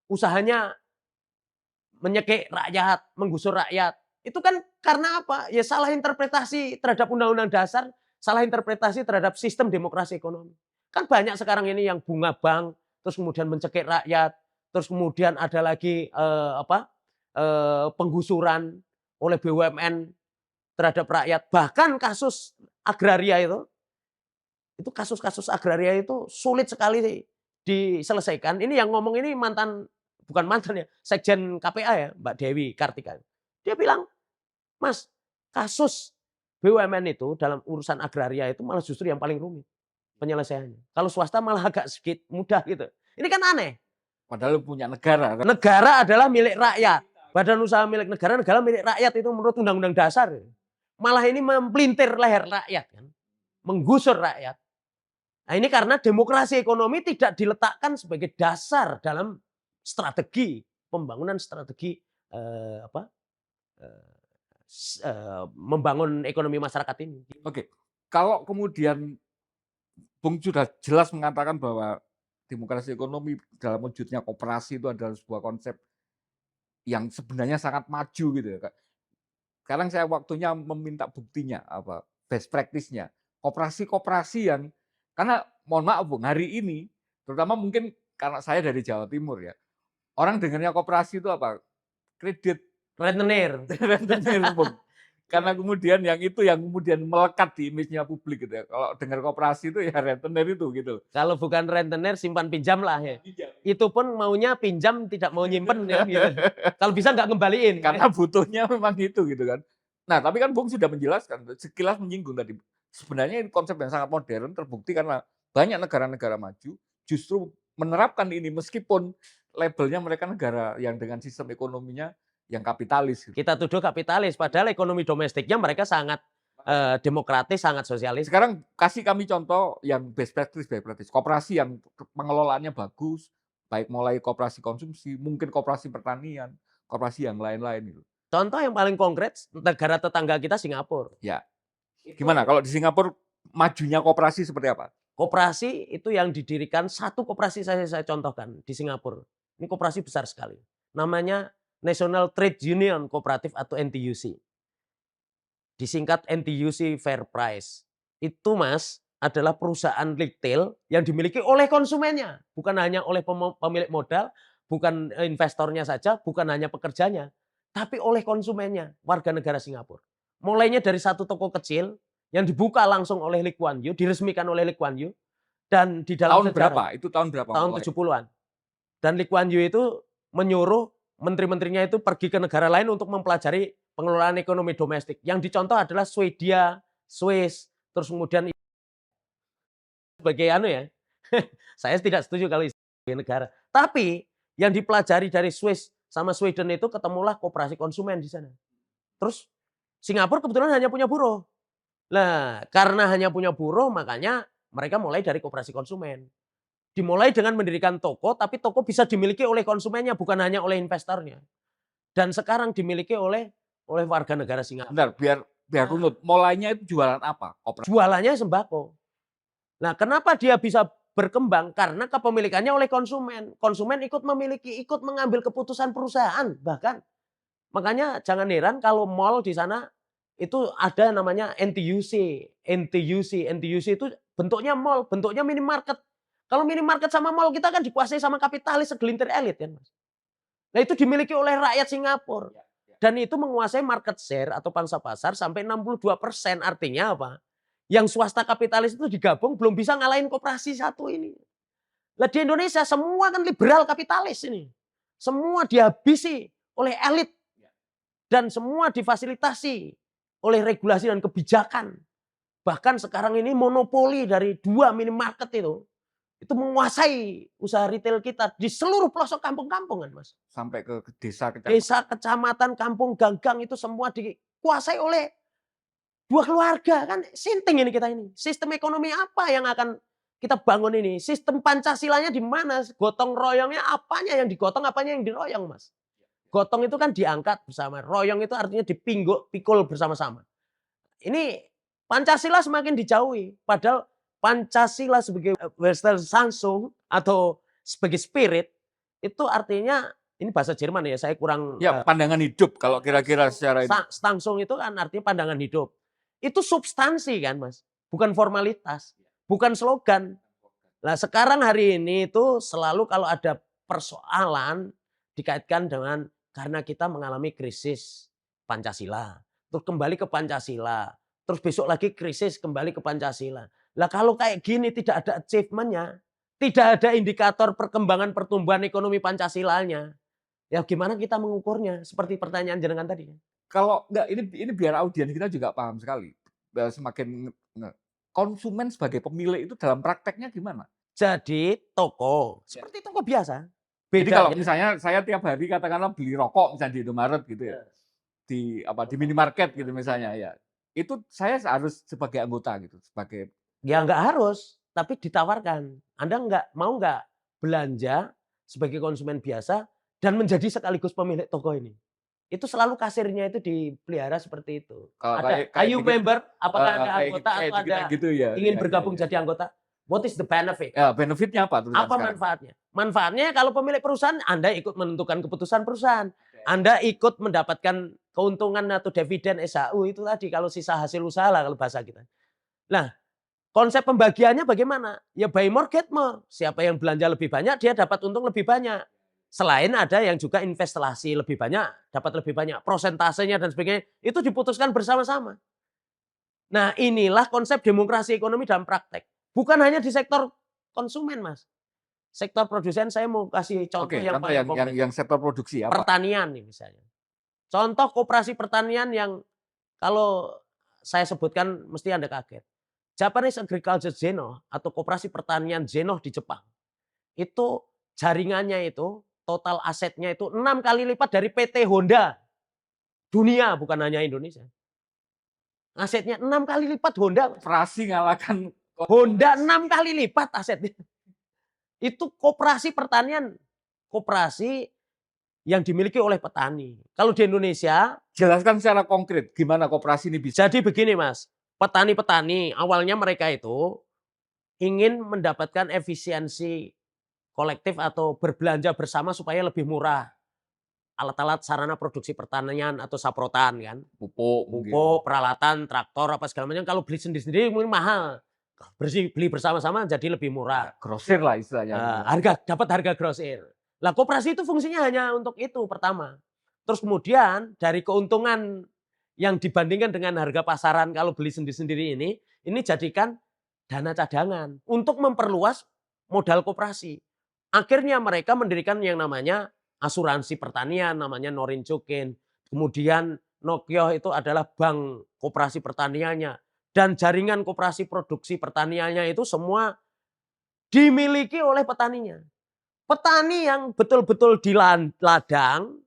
usahanya menyekik rakyat, menggusur rakyat. Itu kan karena apa? Ya salah interpretasi terhadap Undang-Undang Dasar, salah interpretasi terhadap sistem demokrasi ekonomi. Kan banyak sekarang ini yang bunga bank, terus kemudian mencekik rakyat, terus kemudian ada lagi penggusuran oleh BUMN terhadap rakyat. Bahkan kasus agraria itu kasus-kasus agraria itu sulit sekali diselesaikan. Ini yang ngomong ini bukan mantan ya, Sekjen KPA ya, Mbak Dewi Kartika. Dia bilang, Mas, kasus BUMN itu dalam urusan agraria itu malah justru yang paling rumit penyelesaiannya. Kalau swasta malah agak sedikit mudah gitu. Ini kan aneh. Padahal punya negara. Kan? Negara adalah milik rakyat. Badan usaha milik negara, negara milik rakyat itu menurut Undang-Undang Dasar. Malah ini mempelintir leher rakyat kan. Menggusur rakyat. Nah ini karena demokrasi ekonomi tidak diletakkan sebagai dasar dalam strategi pembangunan strategi membangun ekonomi masyarakat ini. Oke, kalau kemudian Bung sudah jelas mengatakan bahwa demokrasi ekonomi dalam wujudnya koperasi itu adalah sebuah konsep yang sebenarnya sangat maju gitu ya. Sekarang saya waktunya meminta buktinya apa best practice-nya. Koperasi-koperasi yang karena mohon maaf Bung, hari ini terutama mungkin karena saya dari Jawa Timur ya. Orang dengarnya koperasi itu apa? Kredit rentenir, Bung. Karena kemudian yang kemudian melekat di image-nya publik gitu ya. Kalau dengar koperasi itu ya rentenir itu gitu. Kalau bukan rentenir simpan pinjam lah ya. Itu pun maunya pinjam tidak mau nyimpen ya gitu. Kalau bisa nggak ngembaliin. Karena butuhnya memang itu gitu kan. Nah tapi kan Bung sudah menjelaskan, sekilas menyinggung tadi. Sebenarnya ini konsep yang sangat modern terbukti karena banyak negara-negara maju justru menerapkan ini meskipun labelnya mereka negara yang dengan sistem ekonominya yang kapitalis. Gitu. Kita tuduh kapitalis, padahal ekonomi domestiknya mereka sangat demokratis, sangat sosialis. Sekarang kasih kami contoh yang best practice. Koperasi yang pengelolaannya bagus, baik mulai koperasi konsumsi, mungkin koperasi pertanian, koperasi yang lain-lain. Gitu. Contoh yang paling konkret, negara tetangga kita Singapura. Ya. Gimana kalau di Singapura majunya koperasi seperti apa? Koperasi itu yang didirikan, satu koperasi saya contohkan di Singapura. Ini koperasi besar sekali. Namanya National Trade Union Cooperative atau NTUC. Disingkat NTUC Fair Price. Itu Mas adalah perusahaan retail yang dimiliki oleh konsumennya. Bukan hanya oleh pemilik modal, bukan investornya saja, bukan hanya pekerjanya. Tapi oleh konsumennya, warga negara Singapura. Mulainya dari satu toko kecil yang dibuka langsung oleh Lee Kuan Yew, diresmikan oleh Lee Kuan Yew. Dan di dalam tahun sejarah, berapa? Itu tahun berapa? Tahun 70-an. Dan Lee Kuan Yew itu menyuruh menteri-menterinya itu pergi ke negara lain untuk mempelajari pengelolaan ekonomi domestik. Yang dicontoh adalah Swedia, Swiss, terus kemudian sebagai ya. Saya tidak setuju kalau sebagai negara. Tapi yang dipelajari dari Swiss sama Sweden itu ketemulah koperasi konsumen di sana. Terus Singapura kebetulan hanya punya buruh. Nah, karena hanya punya buruh makanya mereka mulai dari koperasi konsumen. Dimulai dengan mendirikan toko, tapi toko bisa dimiliki oleh konsumennya, bukan hanya oleh investornya. Dan sekarang dimiliki oleh warga negara Singapura. Bentar, biar runut. Mulainya itu jualan apa? Koperasi. Jualannya sembako. Nah, kenapa dia bisa berkembang? Karena kepemilikannya oleh konsumen. Konsumen ikut memiliki, ikut mengambil keputusan perusahaan bahkan. Makanya jangan heran kalau mall di sana itu ada namanya NTUC. NTUC itu bentuknya mall, bentuknya minimarket. Kalau minimarket sama mall kita kan dikuasai sama kapitalis segelintir elit kan, Mas. Nah, itu dimiliki oleh rakyat Singapura. Dan itu menguasai market share atau pangsa pasar sampai 62%. Artinya apa? Yang swasta kapitalis itu digabung belum bisa ngalahin koperasi satu ini. Lah di Indonesia semua kan liberal kapitalis ini. Semua dihabisi oleh elit. Dan semua difasilitasi oleh regulasi dan kebijakan. Bahkan sekarang ini monopoli dari 2 minimarket itu menguasai usaha retail kita di seluruh pelosok kampung-kampungan, Mas. Sampai ke desa, kecamatan. Desa, kecamatan, kampung, gang-gang itu semua dikuasai oleh 2 keluarga. Kan sinting ini kita ini. Sistem ekonomi apa yang akan kita bangun ini? Sistem Pancasilanya di mana? Gotong royongnya apanya yang digotong, apanya yang diroyong, Mas? Gotong itu kan diangkat bersama. Royong itu artinya pikul bersama-sama. Ini Pancasila semakin dijauhi. Padahal Pancasila sebagai Western Sansung atau sebagai spirit itu artinya ini bahasa Jerman ya, saya kurang Ya, pandangan hidup kalau kira-kira secara ini. Stangsung itu kan artinya pandangan hidup. Itu substansi kan, Mas. Bukan formalitas, bukan slogan. Nah, sekarang hari ini itu selalu kalau ada persoalan dikaitkan dengan karena kita mengalami krisis Pancasila. Terus kembali ke Pancasila. Terus besok lagi krisis kembali ke Pancasila. Lah kalau kayak gini tidak ada achievement-nya, tidak ada indikator perkembangan pertumbuhan ekonomi Pancasilanya. Ya gimana kita mengukurnya? Seperti pertanyaan jenengan tadi. Kalau enggak, ini biar audiens kita juga paham sekali. Semakin konsumen sebagai pemilik itu dalam prakteknya gimana? Jadi toko, seperti toko biasa. Jadi Beda kalau ya. misalnya saya tiap hari katakanlah beli rokok misalnya di Indomaret gitu ya. Di minimarket gitu misalnya ya. Itu saya harus sebagai anggota gitu, sebagai Ya nggak harus, tapi ditawarkan. Anda mau nggak belanja sebagai konsumen biasa dan menjadi sekaligus pemilik toko ini. Itu selalu kasirnya itu dipelihara seperti itu. Ada, are you member? Apakah Anda anggota atau Anda gitu ya. ingin bergabung jadi anggota? What is the benefit? Ya, benefitnya apa? Apa manfaatnya? Manfaatnya kalau pemilik perusahaan Anda ikut menentukan keputusan perusahaan. Anda ikut mendapatkan keuntungan atau dividen SHU itu tadi kalau sisa hasil usaha lah kalau bahasa kita. Nah, konsep pembagiannya bagaimana? Ya buy more get more. Siapa yang belanja lebih banyak dia dapat untung lebih banyak. Selain ada yang juga investasi lebih banyak, dapat lebih banyak. Prosentasenya dan sebagainya itu diputuskan bersama-sama. Nah, inilah konsep demokrasi ekonomi dalam praktek. Bukan hanya di sektor konsumen, Mas. Sektor produsen saya mau kasih contoh yang paling konkret. Yang sektor produksi apa? Pertanian nih misalnya. Contoh koperasi pertanian yang kalau saya sebutkan mesti Anda kaget. Japanese Agriculture Zeno atau koperasi pertanian Zeno di Jepang. Itu jaringannya itu total asetnya itu 6 kali lipat dari PT Honda. Dunia bukan hanya Indonesia. Asetnya 6 kali lipat Honda. Koperasi ngalahkan Honda 6 kali lipat asetnya. Itu koperasi pertanian. Koperasi yang dimiliki oleh petani. Kalau di Indonesia. Jelaskan secara konkret gimana koperasi ini bisa. Jadi begini Mas. Petani-petani awalnya mereka itu ingin mendapatkan efisiensi kolektif atau berbelanja bersama supaya lebih murah. Alat-alat sarana produksi pertanian atau saprotan kan. Pupuk, peralatan, traktor apa segala macam. Kalau beli sendiri-sendiri mungkin mahal. Beli bersama-sama jadi lebih murah. Grosir lah istilahnya. Dapat harga grosir. Lah koperasi itu fungsinya hanya untuk itu pertama. Terus kemudian dari keuntungan yang dibandingkan dengan harga pasaran kalau beli sendiri-sendiri ini jadikan dana cadangan untuk memperluas modal koperasi. Akhirnya mereka mendirikan yang namanya asuransi pertanian, namanya Norincukin. Kemudian Nokyo itu adalah bank koperasi pertaniannya. Dan jaringan koperasi produksi pertaniannya itu semua dimiliki oleh petaninya. Petani yang betul-betul di ladang,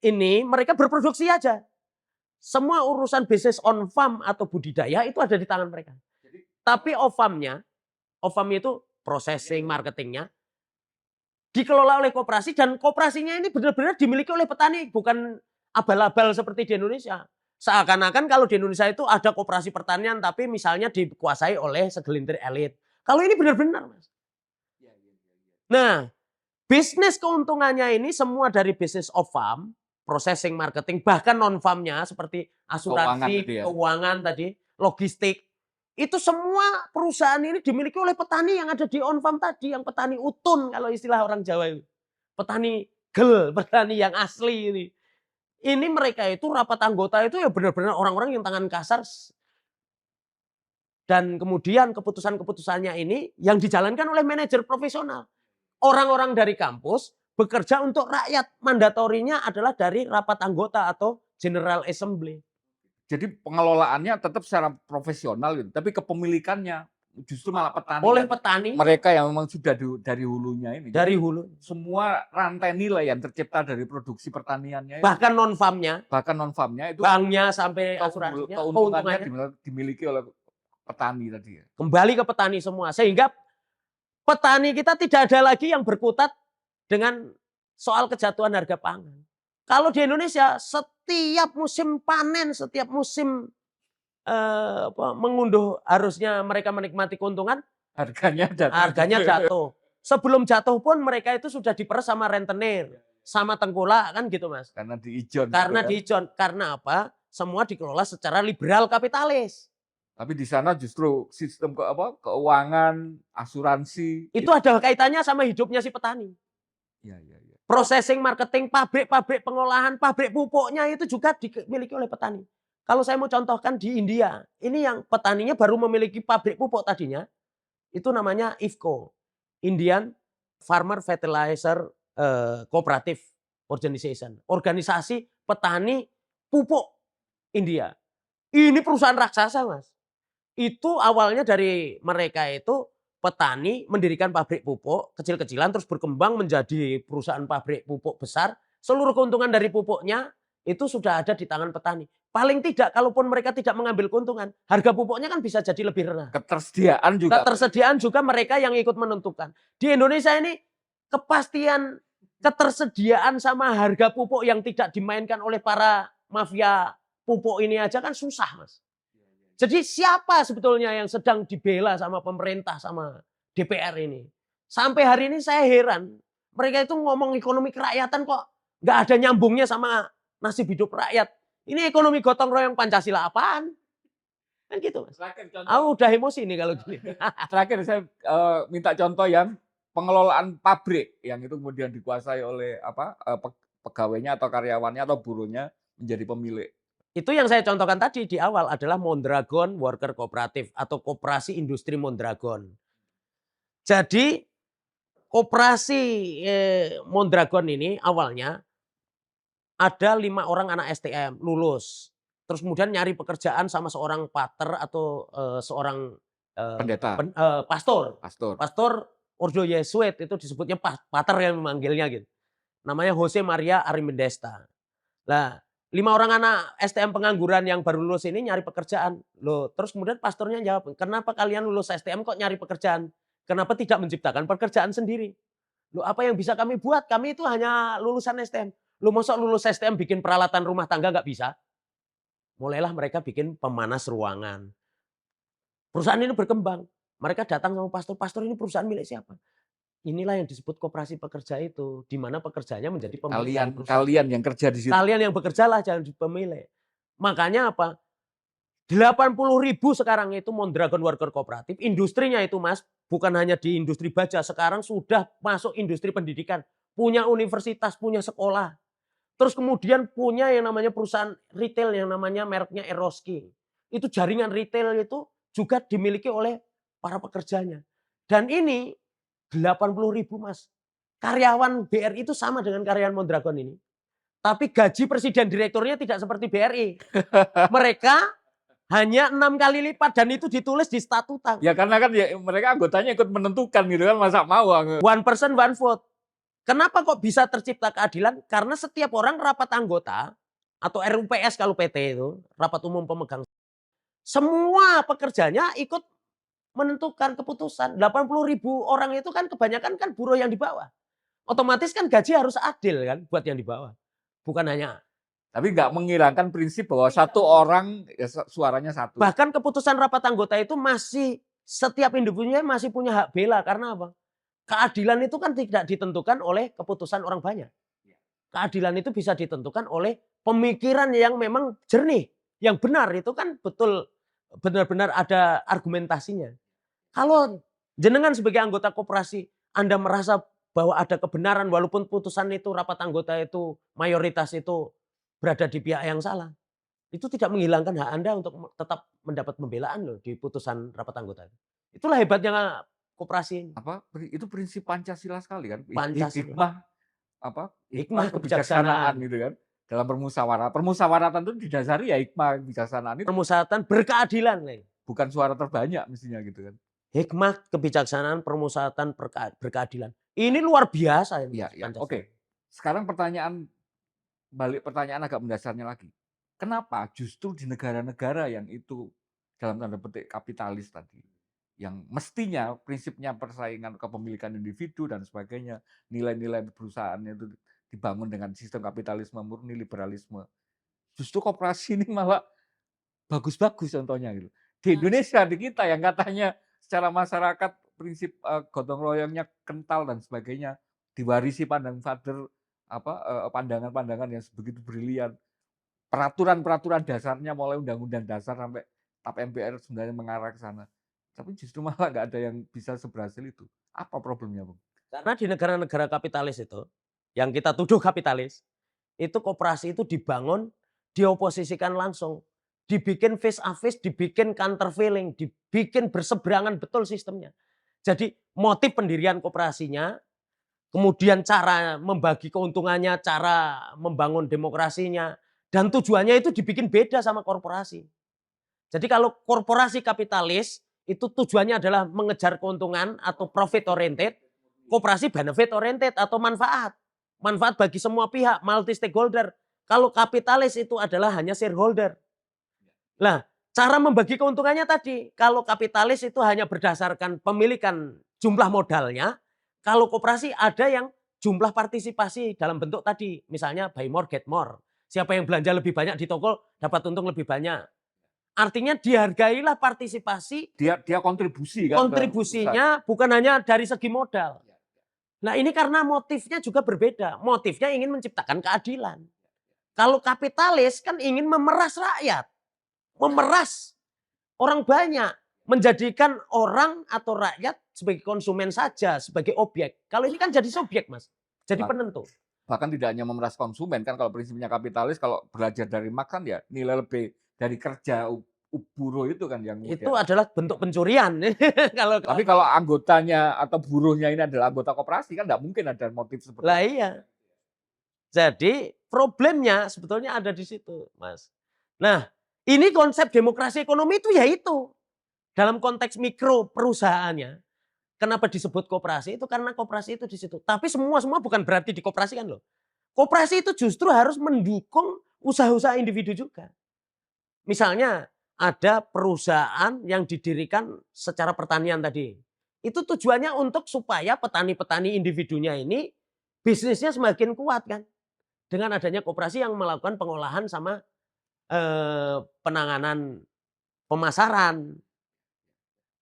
ini mereka berproduksi aja. Semua urusan bisnis on farm atau budidaya itu ada di tangan mereka. Tapi off farmnya itu processing, marketingnya, dikelola oleh koperasi dan koperasinya ini benar-benar dimiliki oleh petani. Bukan abal-abal seperti di Indonesia. Seakan-akan kalau di Indonesia itu ada koperasi pertanian tapi misalnya dikuasai oleh segelintir elit. Kalau ini benar-benar Mas. Nah, bisnis keuntungannya ini semua dari bisnis off farm, processing, marketing, bahkan non farmnya seperti asuransi, keuangan tadi, logistik. Itu semua perusahaan ini dimiliki oleh petani yang ada di on farm tadi, yang petani utun kalau istilah orang Jawa itu. Petani gel, petani yang asli ini. Ini mereka itu rapat anggota itu ya benar-benar orang-orang yang tangan kasar. Dan kemudian keputusan-keputusannya ini yang dijalankan oleh manajer profesional. Orang-orang dari kampus bekerja untuk rakyat. Mandatorinya adalah dari rapat anggota atau General Assembly. Jadi pengelolaannya tetap secara profesional gitu, tapi kepemilikannya justru malah petani. Oleh petani. Mereka yang memang sudah dari hulunya ini. Dari hulu. Semua rantai nilai yang tercipta dari produksi pertaniannya. Bahkan non-farmnya. Bahkan non-farmnya itu. Banknya sampai asuransinya. Keuntungannya dimiliki oleh petani tadi ya. Kembali ke petani semua. Sehingga petani kita tidak ada lagi yang berkutat dengan soal kejatuhan harga pangan. Kalau di Indonesia setiap musim panen, setiap musim mengunduh harusnya mereka menikmati keuntungan, harganya jatuh. Sebelum jatuh pun mereka itu sudah diperes sama rentenir, sama tengkulak kan gitu Mas. Karena diijon. Karena apa? Semua dikelola secara liberal kapitalis. Tapi di sana justru sistem keuangan, asuransi. Itu ada kaitannya sama hidupnya si petani. Iya. Processing, marketing, pabrik pengolahan, pabrik pupuknya itu juga dimiliki oleh petani. Kalau saya mau contohkan di India, ini yang petaninya baru memiliki pabrik pupuk tadinya, itu namanya IFCO, Indian Farmer Fertilizer Cooperative Organization, organisasi petani pupuk India. Ini perusahaan raksasa Mas. Itu awalnya dari mereka itu petani mendirikan pabrik pupuk kecil-kecilan terus berkembang menjadi perusahaan pabrik pupuk besar. Seluruh keuntungan dari pupuknya itu sudah ada di tangan petani. Paling tidak kalaupun mereka tidak mengambil keuntungan, harga pupuknya kan bisa jadi lebih rendah. Ketersediaan juga mereka yang ikut menentukan. Di Indonesia ini kepastian ketersediaan sama harga pupuk yang tidak dimainkan oleh para mafia pupuk ini aja kan susah Mas. Jadi siapa sebetulnya yang sedang dibela sama pemerintah, sama DPR ini? Sampai hari ini saya heran. Mereka itu ngomong ekonomi kerakyatan kok nggak ada nyambungnya sama nasib hidup rakyat. Ini ekonomi gotong royong Pancasila apaan? Kan gitu Mas. Aku udah emosi nih kalau gini. Terakhir saya minta contoh yang pengelolaan pabrik yang itu kemudian dikuasai oleh pegawainya atau karyawannya atau buruhnya menjadi pemilik. Itu yang saya contohkan tadi di awal adalah Mondragon Worker Cooperative atau Koperasi Industri Mondragon. Jadi koperasi Mondragon ini awalnya ada 5 orang anak STM lulus. Terus kemudian nyari pekerjaan sama seorang pater atau seorang pendeta, pastor Ordo Yesuit, itu disebutnya pater yang memanggilnya gitu. Namanya Jose Maria Arimendesta. Lah 5 orang anak STM pengangguran yang baru lulus ini nyari pekerjaan. Loh, terus kemudian pastornya jawab, "Kenapa kalian lulus STM kok nyari pekerjaan? Kenapa tidak menciptakan pekerjaan sendiri? Loh, apa yang bisa kami buat? Kami itu hanya lulusan STM." Loh, masa lulus STM bikin peralatan rumah tangga nggak bisa? Mulailah mereka bikin pemanas ruangan. Perusahaan ini berkembang. Mereka datang sama pastor, "Pastor, ini perusahaan milik siapa?" Inilah yang disebut koperasi pekerja itu, di mana pekerjanya menjadi pemilik. Kalian yang kerja di situ. Kalian yang bekerjalah, jangan pemilik. Makanya apa? 80.000 sekarang itu Mondragon Worker Cooperative. Industrinya itu Mas, bukan hanya di industri baja, sekarang sudah masuk industri pendidikan. Punya universitas, punya sekolah. Terus kemudian punya yang namanya perusahaan retail yang namanya mereknya Eroski. Itu jaringan retail itu juga dimiliki oleh para pekerjanya. Dan ini 80.000 Mas. Karyawan BRI itu sama dengan karyawan Mondragon ini. Tapi gaji presiden direkturnya tidak seperti BRI. Mereka hanya 6 kali lipat dan itu ditulis di statuta. Ya karena kan ya, mereka anggotanya ikut menentukan gitu kan, masa mau. One person, one vote. Kenapa kok bisa tercipta keadilan? Karena setiap orang rapat anggota atau RUPS kalau PT itu, rapat umum pemegang. Semua pekerjanya ikut menentukan keputusan. 80.000 orang itu kan kebanyakan kan buruh yang di bawah. Otomatis kan gaji harus adil kan buat yang di bawah. Bukan hanya. Tapi nggak menghilangkan prinsip bahwa satu orang ya, suaranya satu. Bahkan keputusan rapat anggota itu masih setiap individunya masih punya hak bela. Karena apa? Keadilan itu kan tidak ditentukan oleh keputusan orang banyak. Keadilan itu bisa ditentukan oleh pemikiran yang memang jernih. Yang benar itu kan betul benar-benar ada argumentasinya. Kalau jenengan sebagai anggota koperasi, Anda merasa bahwa ada kebenaran walaupun putusan itu rapat anggota itu mayoritas itu berada di pihak yang salah. Itu tidak menghilangkan hak Anda untuk tetap mendapat pembelaan loh di putusan rapat anggota. Itulah hebatnya koperasi ini. Itu prinsip Pancasila sekali kan. Pancasila. hikmah Hikmah kebijaksanaan kebijaksanaan, gitu kan, dalam permusyawaratan itu didasari ya hikmah kebijaksanaan itu permusyawaratan berkeadilan, bukan suara terbanyak mestinya gitu kan. hikmah kebijaksanaan permusyawaratan berkeadilan. Ini luar biasa ini Iya Mas, iya, Pancasila. oke. Sekarang pertanyaan agak mendasarnya lagi. Kenapa justru di negara-negara yang itu dalam tanda petik kapitalis tadi, yang mestinya prinsipnya persaingan kepemilikan individu dan sebagainya, nilai-nilai perusahaannya itu dibangun dengan sistem kapitalisme murni, liberalisme. Justru koperasi ini malah bagus-bagus contohnya gitu. Di Indonesia, di kita yang katanya secara masyarakat prinsip, gotong royongnya kental dan sebagainya, diwarisi pandang father, pandangan-pandangan yang begitu brilian. Peraturan-peraturan dasarnya mulai undang-undang dasar sampai tap MPR sebenarnya mengarah ke sana. Tapi justru malah nggak ada yang bisa seberhasil itu. Apa problemnya, Bang? Karena di negara-negara kapitalis itu, yang kita tuduh kapitalis, itu koperasi itu dibangun, dioposisikan langsung, dibikin face a face, dibikin countervailing, dibikin berseberangan betul sistemnya. Jadi motif pendirian koperasinya, kemudian cara membagi keuntungannya, cara membangun demokrasinya, dan tujuannya itu dibikin beda sama korporasi. Jadi kalau korporasi kapitalis itu tujuannya adalah mengejar keuntungan atau profit oriented, koperasi benefit oriented atau manfaat. Manfaat bagi semua pihak, multi stakeholder. Kalau kapitalis itu adalah hanya shareholder. Nah, cara membagi keuntungannya tadi, kalau kapitalis itu hanya berdasarkan pemilikan jumlah modalnya, kalau koperasi ada yang jumlah partisipasi dalam bentuk tadi, misalnya buy more get more. Siapa yang belanja lebih banyak di toko dapat untung lebih banyak. Artinya dihargailah partisipasi, Dia kontribusi kan ke perusahaan. kontribusinya bukan hanya dari segi modal. Nah ini karena motifnya juga berbeda. Motifnya ingin menciptakan keadilan. Kalau kapitalis kan ingin memeras rakyat. Memeras orang banyak. Menjadikan orang atau rakyat sebagai konsumen saja, sebagai objek. Kalau ini kan jadi subjek Mas. Jadi Bah penentu. Bahkan tidak hanya memeras konsumen kan kalau prinsipnya kapitalis kalau belajar dari Marx kan ya nilai lebih dari kerja buruh itu kan yang Itu kemudian. adalah bentuk pencurian. Kalau Tapi kalau anggotanya atau buruhnya ini adalah anggota koperasi kan nggak mungkin ada motif seperti lah itu. iya. Jadi problemnya sebetulnya ada di situ, Mas. Nah, ini konsep demokrasi ekonomi itu ya itu. Dalam konteks mikro perusahaannya, kenapa disebut koperasi itu karena koperasi itu di situ. Tapi semua bukan berarti dikoperasikan loh. Koperasi itu justru harus mendukung usaha-usaha individu juga. Misalnya ada perusahaan yang didirikan secara pertanian tadi. Itu tujuannya untuk supaya petani-petani individunya ini bisnisnya semakin kuat kan. Dengan adanya koperasi yang melakukan pengolahan sama penanganan pemasaran.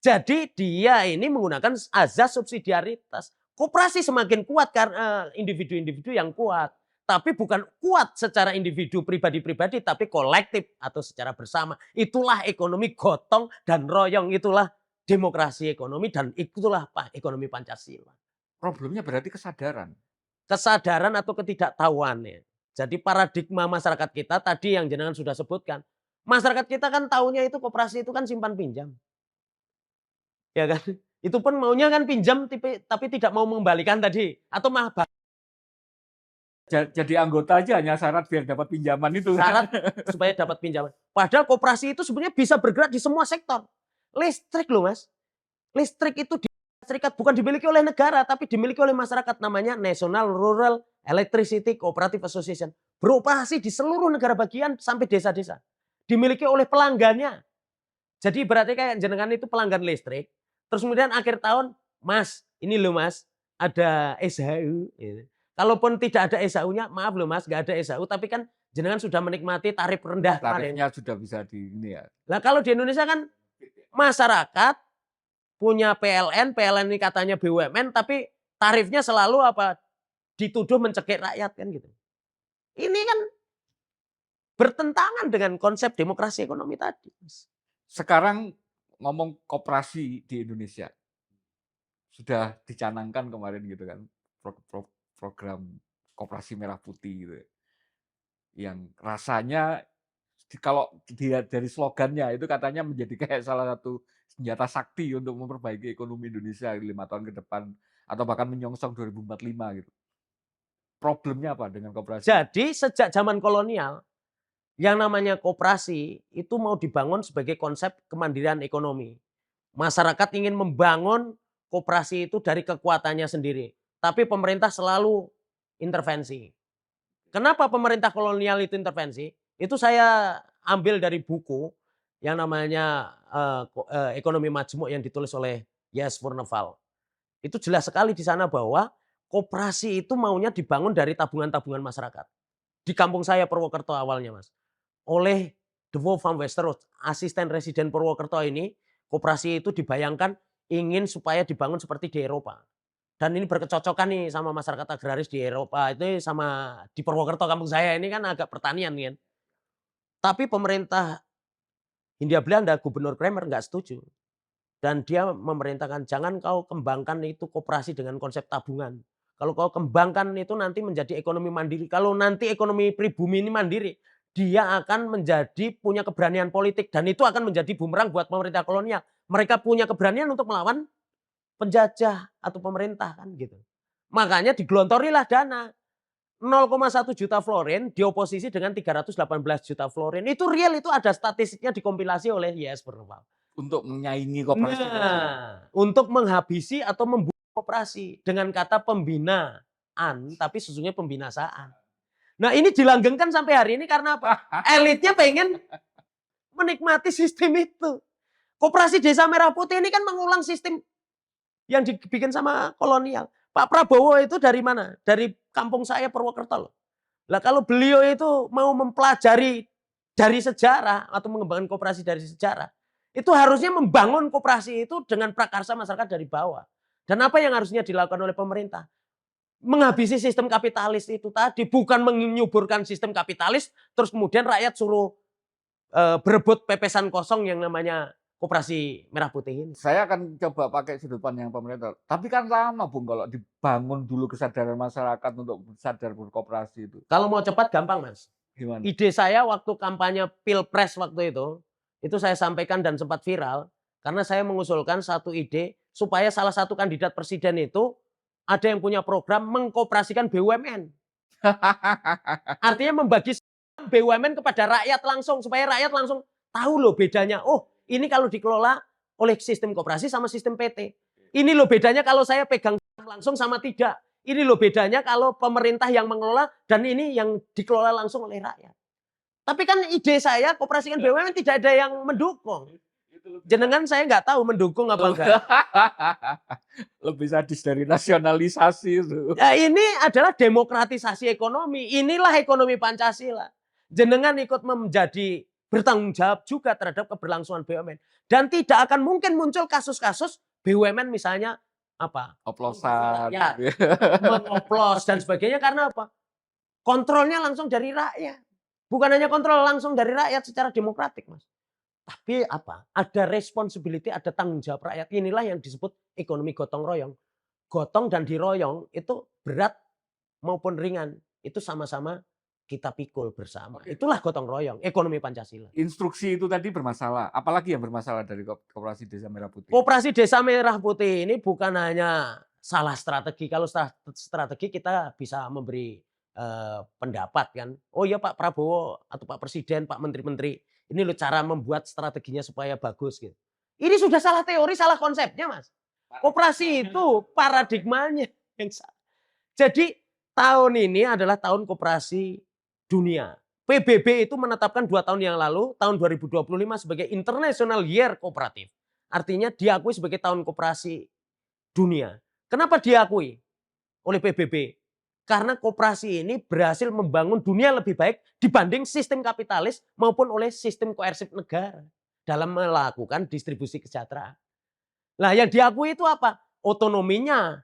Jadi dia ini menggunakan azas subsidiaritas. Koperasi semakin kuat karena individu-individu yang kuat. Tapi bukan kuat secara individu pribadi-pribadi, tapi kolektif atau secara bersama. Itulah ekonomi gotong dan royong, itulah demokrasi ekonomi dan itulah ekonomi Pancasila. Problemnya berarti kesadaran. Kesadaran atau ketidaktahuan ya. Jadi paradigma masyarakat kita tadi yang jenengan sudah sebutkan. Masyarakat kita kan tahunya itu koperasi itu kan simpan pinjam. Ya kan? Itu pun maunya kan pinjam tapi tidak mau mengembalikan tadi. Atau malah Jadi anggota aja hanya syarat biar dapat pinjaman itu. syarat supaya dapat pinjaman. Padahal koperasi itu sebenarnya bisa bergerak di semua sektor. Listrik loh Mas. Listrik itu di Serikat bukan dimiliki oleh negara tapi dimiliki oleh masyarakat, namanya National Rural Electricity Cooperative Association. Beroperasi di seluruh negara bagian sampai desa-desa. Dimiliki oleh pelanggannya. Jadi berarti kayak jenengan itu pelanggan listrik, terus kemudian akhir tahun, Mas, ini loh Mas, ada SHU. Gitu. Kalaupun tidak ada SHU-nya, maaf loh Mas, nggak ada SHU, tapi kan jenengan sudah menikmati tarif rendah kemarin. Tarifnya sudah bisa di ini ya. Nah kalau di Indonesia kan masyarakat punya PLN, PLN ini katanya BUMN, tapi tarifnya selalu apa? Dituduh mencekik rakyat kan gitu. Ini kan bertentangan dengan konsep demokrasi ekonomi tadi. Sekarang ngomong koperasi di Indonesia. Sudah dicanangkan kemarin gitu kan, program koperasi merah putih gitu ya. Yang rasanya kalau dilihat dari slogannya itu katanya menjadi kayak salah satu senjata sakti untuk memperbaiki ekonomi Indonesia 5 tahun ke depan atau bahkan menyongsong 2045 gitu. Problemnya apa dengan koperasi? Jadi sejak zaman kolonial, yang namanya koperasi itu mau dibangun sebagai konsep kemandirian ekonomi. Masyarakat ingin membangun koperasi itu dari kekuatannya sendiri. Tapi pemerintah selalu intervensi. Kenapa pemerintah kolonial itu intervensi? Itu saya ambil dari buku yang namanya Ekonomi Majmuk yang ditulis oleh Yes Furnefal. Itu jelas sekali di sana bahwa koperasi itu maunya dibangun dari tabungan-tabungan masyarakat. Di kampung saya Purwokerto awalnya, Mas. Oleh De Wolf van Westerhout, asisten residen Purwokerto ini, koperasi itu dibayangkan ingin supaya dibangun seperti di Eropa. Dan ini berkecocokan nih sama masyarakat agraris di Eropa itu sama di Purwokerto kampung saya ini kan agak pertanian kan. Tapi pemerintah Hindia Belanda, Gubernur Kremer nggak setuju. Dan dia memerintahkan jangan kau kembangkan itu koperasi dengan konsep tabungan. Kalau kau kembangkan itu nanti menjadi ekonomi mandiri. Kalau nanti ekonomi pribumi ini mandiri, dia akan menjadi punya keberanian politik dan itu akan menjadi bumerang buat pemerintah kolonial. Mereka punya keberanian untuk melawan penjajah atau pemerintah kan gitu. Makanya digelontorilah dana 0,1 juta florin dioposisi dengan 318 juta florin. Itu real, itu ada statistiknya dikompilasi oleh YS Furnefal. Untuk menyaingi koperasi tadi. Nah, untuk menghabisi atau membunuh koperasi dengan kata pembinaan, tapi sesungguhnya pembinasaan. Nah, ini dilanggengkan sampai hari ini karena apa? Elitnya pengen menikmati sistem itu. Koperasi Desa Merah Putih ini kan mengulang sistem yang dibikin sama kolonial. Pak Prabowo itu dari mana? Dari kampung saya Purwokerto loh. Lah kalau beliau itu mau mempelajari dari sejarah atau mengembangkan koperasi dari sejarah, itu harusnya membangun koperasi itu dengan prakarsa masyarakat dari bawah. Dan apa yang harusnya dilakukan oleh pemerintah? Menghabisi sistem kapitalis itu tadi, bukan menyuburkan sistem kapitalis, terus kemudian rakyat suruh berebut pepesan kosong yang namanya koperasi Merah Putih ini. Saya akan coba pakai sudut pandang pemerintah. Tapi kan lama Bung kalau dibangun dulu kesadaran masyarakat untuk sadar berkoperasi itu. Kalau mau cepat gampang Mas. Gimana? Ide saya waktu kampanye Pilpres waktu itu saya sampaikan dan sempat viral karena saya mengusulkan satu ide supaya salah satu kandidat presiden itu ada yang punya program mengkoperasikan BUMN. Artinya membagi BUMN kepada rakyat langsung supaya rakyat langsung tahu loh bedanya. Oh, ini kalau dikelola oleh sistem koperasi sama sistem PT. Ini loh bedanya kalau saya pegang langsung sama tidak. Ini loh bedanya kalau pemerintah yang mengelola dan ini yang dikelola langsung oleh rakyat. Tapi kan ide saya koperasikan BUMN tidak ada yang mendukung. Jenengan saya nggak tahu mendukung apa enggak. Lebih sadis dari nasionalisasi itu. Ya, ini adalah demokratisasi ekonomi. Inilah ekonomi Pancasila. Jenengan ikut menjadi bertanggung jawab juga terhadap keberlangsungan BUMN. Dan tidak akan mungkin muncul kasus-kasus BUMN misalnya apa? Oplosan. Ya, mengoplos dan sebagainya karena apa? Kontrolnya langsung dari rakyat. Bukan hanya kontrol langsung dari rakyat secara demokratik, Mas. Tapi apa? Ada responsibility, ada tanggung jawab rakyat. Inilah yang disebut ekonomi gotong royong. Gotong dan diroyong itu berat maupun ringan. Itu sama-sama kita pikul bersama. Itulah gotong royong, ekonomi Pancasila. Instruksi itu tadi bermasalah. Apalagi yang bermasalah dari Koperasi Desa Merah Putih? Koperasi Desa Merah Putih ini bukan hanya salah strategi. Kalau strategi kita bisa memberi pendapat kan. Oh ya Pak Prabowo atau Pak Presiden, Pak Menteri-Menteri, ini loh cara membuat strateginya supaya bagus gitu. Ini sudah salah teori, salah konsepnya Mas. Koperasi itu paradigmanya yang salah. Jadi tahun ini adalah tahun koperasi dunia. PBB itu menetapkan 2 tahun yang lalu, tahun 2025 sebagai International Year Kooperatif. Artinya diakui sebagai tahun koperasi dunia. Kenapa diakui oleh PBB? Karena koperasi ini berhasil membangun dunia lebih baik dibanding sistem kapitalis maupun oleh sistem koersif negara dalam melakukan distribusi kesejahteraan. Nah, yang diakui itu apa? Otonominya,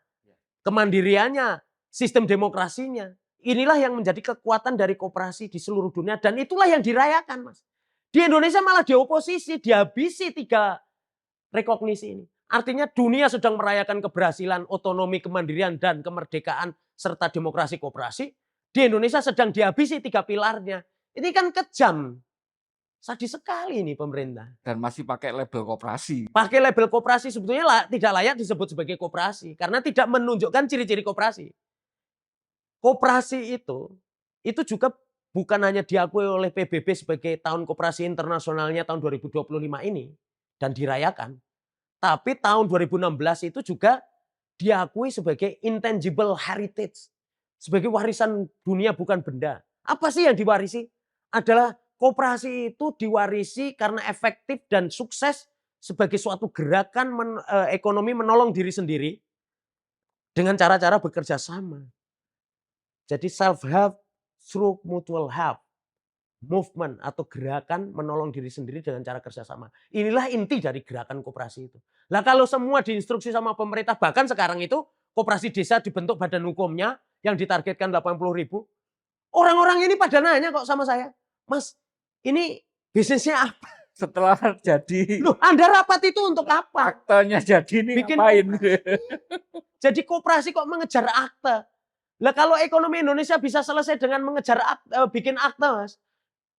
kemandiriannya, sistem demokrasinya. Inilah yang menjadi kekuatan dari koperasi di seluruh dunia dan itulah yang dirayakan, Mas. Di Indonesia malah dioposisi, dihabisi 3 rekognisi ini. Artinya dunia sedang merayakan keberhasilan otonomi, kemandirian, dan kemerdekaan serta demokrasi koperasi. Di Indonesia sedang dihabisi 3 pilarnya. Ini kan kejam. Sadis sekali ini pemerintah. Dan masih pakai label koperasi. Pakai label koperasi sebetulnya tidak layak disebut sebagai koperasi. Karena tidak menunjukkan ciri-ciri koperasi. Koperasi itu juga bukan hanya diakui oleh PBB sebagai tahun koperasi internasionalnya tahun 2025 ini dan dirayakan, tapi tahun 2016 itu juga diakui sebagai intangible heritage, sebagai warisan dunia bukan benda. Apa sih yang diwarisi? Adalah koperasi itu diwarisi karena efektif dan sukses sebagai suatu gerakan ekonomi menolong diri sendiri dengan cara-cara bekerja sama. Jadi self help through mutual help. Movement atau gerakan menolong diri sendiri dengan cara kerjasama. Inilah inti dari gerakan koperasi itu. Lah kalau semua diinstruksi sama pemerintah, bahkan sekarang itu koperasi desa dibentuk badan hukumnya yang ditargetkan 80.000. Orang-orang ini pada nanya kok sama saya, Mas, ini bisnisnya apa? Setelah jadi Loh, Anda rapat itu untuk apa? aktenya jadi ini Bikin ngapain? Jadi koperasi kok mengejar akte. Lah kalau ekonomi Indonesia bisa selesai dengan mengejar bikin akte, Mas.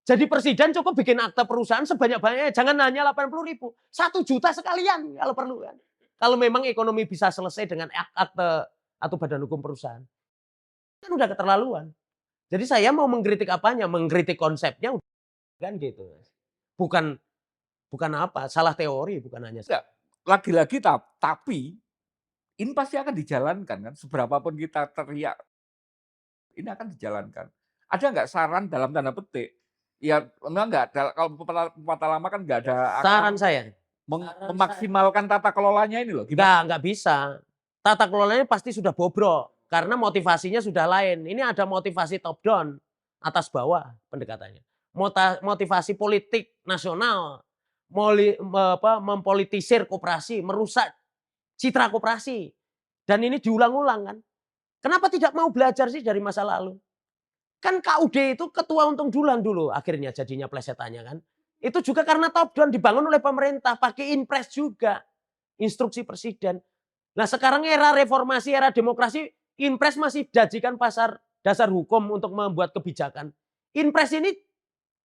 Jadi presiden cukup bikin akte perusahaan sebanyak-banyaknya, jangan hanya 80.000, 1 juta sekalian kalau perlu kan. Kalau memang ekonomi bisa selesai dengan akte atau badan hukum perusahaan, kan udah keterlaluan. Jadi saya mau mengkritik apanya, mengkritik konsepnya kan gitu. Bukan bukan apa, salah teori bukan hanya. Enggak, lagi-lagi tapi ini pasti akan dijalankan kan, seberapa pun kita teriak, ini akan dijalankan. Ada nggak saran dalam tanda petik, ya memang nggak ada, kalau pepatah lama kan nggak ada Saran saya, memaksimalkan tata kelolanya ini loh, gimana? nggak bisa. Tata kelolanya pasti sudah bobrok karena motivasinya sudah lain. Ini ada motivasi top down, atas bawah pendekatannya. Motivasi politik nasional, mempolitisir koperasi, merusak citra koperasi. Dan ini diulang-ulang kan. Kenapa tidak mau belajar sih dari masa lalu? Kan KUD itu ketua untung dulan dulu akhirnya jadinya plesetannya kan. Itu juga karena top down dibangun oleh pemerintah, pakai impres juga. Instruksi presiden. Nah sekarang era reformasi, era demokrasi, impres masih jajikan dasar hukum untuk membuat kebijakan. Impres ini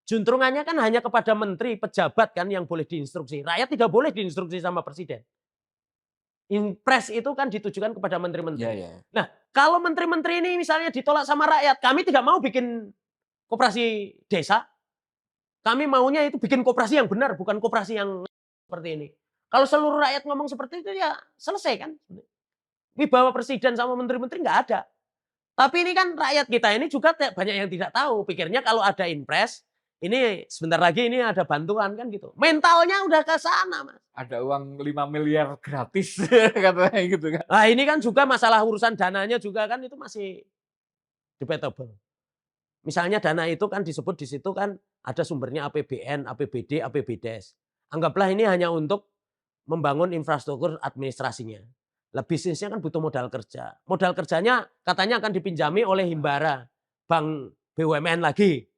juntrungannya kan hanya kepada menteri, pejabat kan yang boleh diinstruksi. Rakyat tidak boleh diinstruksi sama presiden. Impres itu kan ditujukan kepada menteri-menteri. Ya, ya. Nah, kalau menteri-menteri ini misalnya ditolak sama rakyat, kami tidak mau bikin koperasi desa. Kami maunya itu bikin koperasi yang benar, bukan koperasi yang seperti ini. Kalau seluruh rakyat ngomong seperti itu ya selesai kan. Wibawa presiden sama menteri-menteri nggak ada. Tapi ini kan rakyat kita ini juga banyak yang tidak tahu. Pikirnya kalau ada impres, ini sebentar lagi ini ada bantuan kan gitu. Mentalnya udah ke sana, Mas. Ada uang 5 miliar gratis katanya gitu kan. Nah ini kan juga masalah urusan dananya juga kan itu masih debatable. Misalnya dana itu kan disebut di situ kan ada sumbernya APBN, APBD, APBDes. Anggaplah ini hanya untuk membangun infrastruktur administrasinya. Lah bisnisnya kan butuh modal kerja. Modal kerjanya katanya akan dipinjami oleh Himbara, bank BUMN lagi.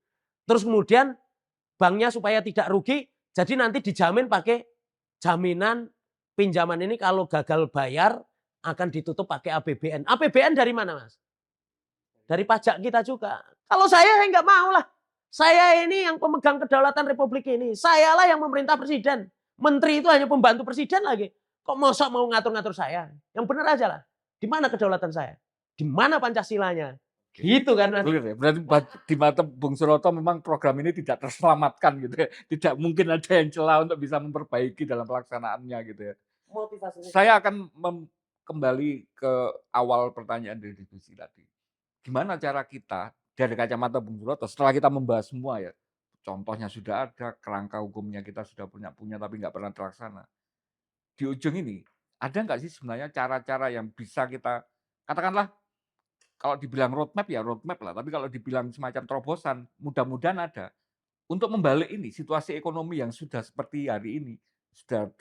Terus kemudian banknya supaya tidak rugi, jadi nanti dijamin pakai jaminan pinjaman ini kalau gagal bayar akan ditutup pakai APBN. APBN dari mana, Mas? Dari pajak kita juga. Kalau saya nggak mau lah. Saya ini yang pemegang kedaulatan Republik ini. Sayalah yang memerintah presiden. Menteri itu hanya pembantu presiden lagi. Kok mosok mau ngatur-ngatur saya? Yang benar aja lah. Di mana kedaulatan saya? Di mana Pancasilanya? Gitu kan. Clear ya. Berarti di mata Bung Suroto memang program ini tidak terselamatkan gitu ya. Tidak mungkin ada yang celah untuk bisa memperbaiki dalam pelaksanaannya gitu ya. Motivasinya. Saya akan kembali ke awal pertanyaan dari diskusi tadi. Gimana cara kita dari kacamata Bung Suroto setelah kita membahas semua ya, contohnya sudah ada, kerangka hukumnya kita sudah punya tapi nggak pernah terlaksana. Di ujung ini ada nggak sih sebenarnya cara-cara yang bisa kita katakanlah kalau dibilang roadmap ya roadmap lah, tapi kalau dibilang semacam terobosan mudah-mudahan ada untuk membalik ini situasi ekonomi yang sudah seperti hari ini sudah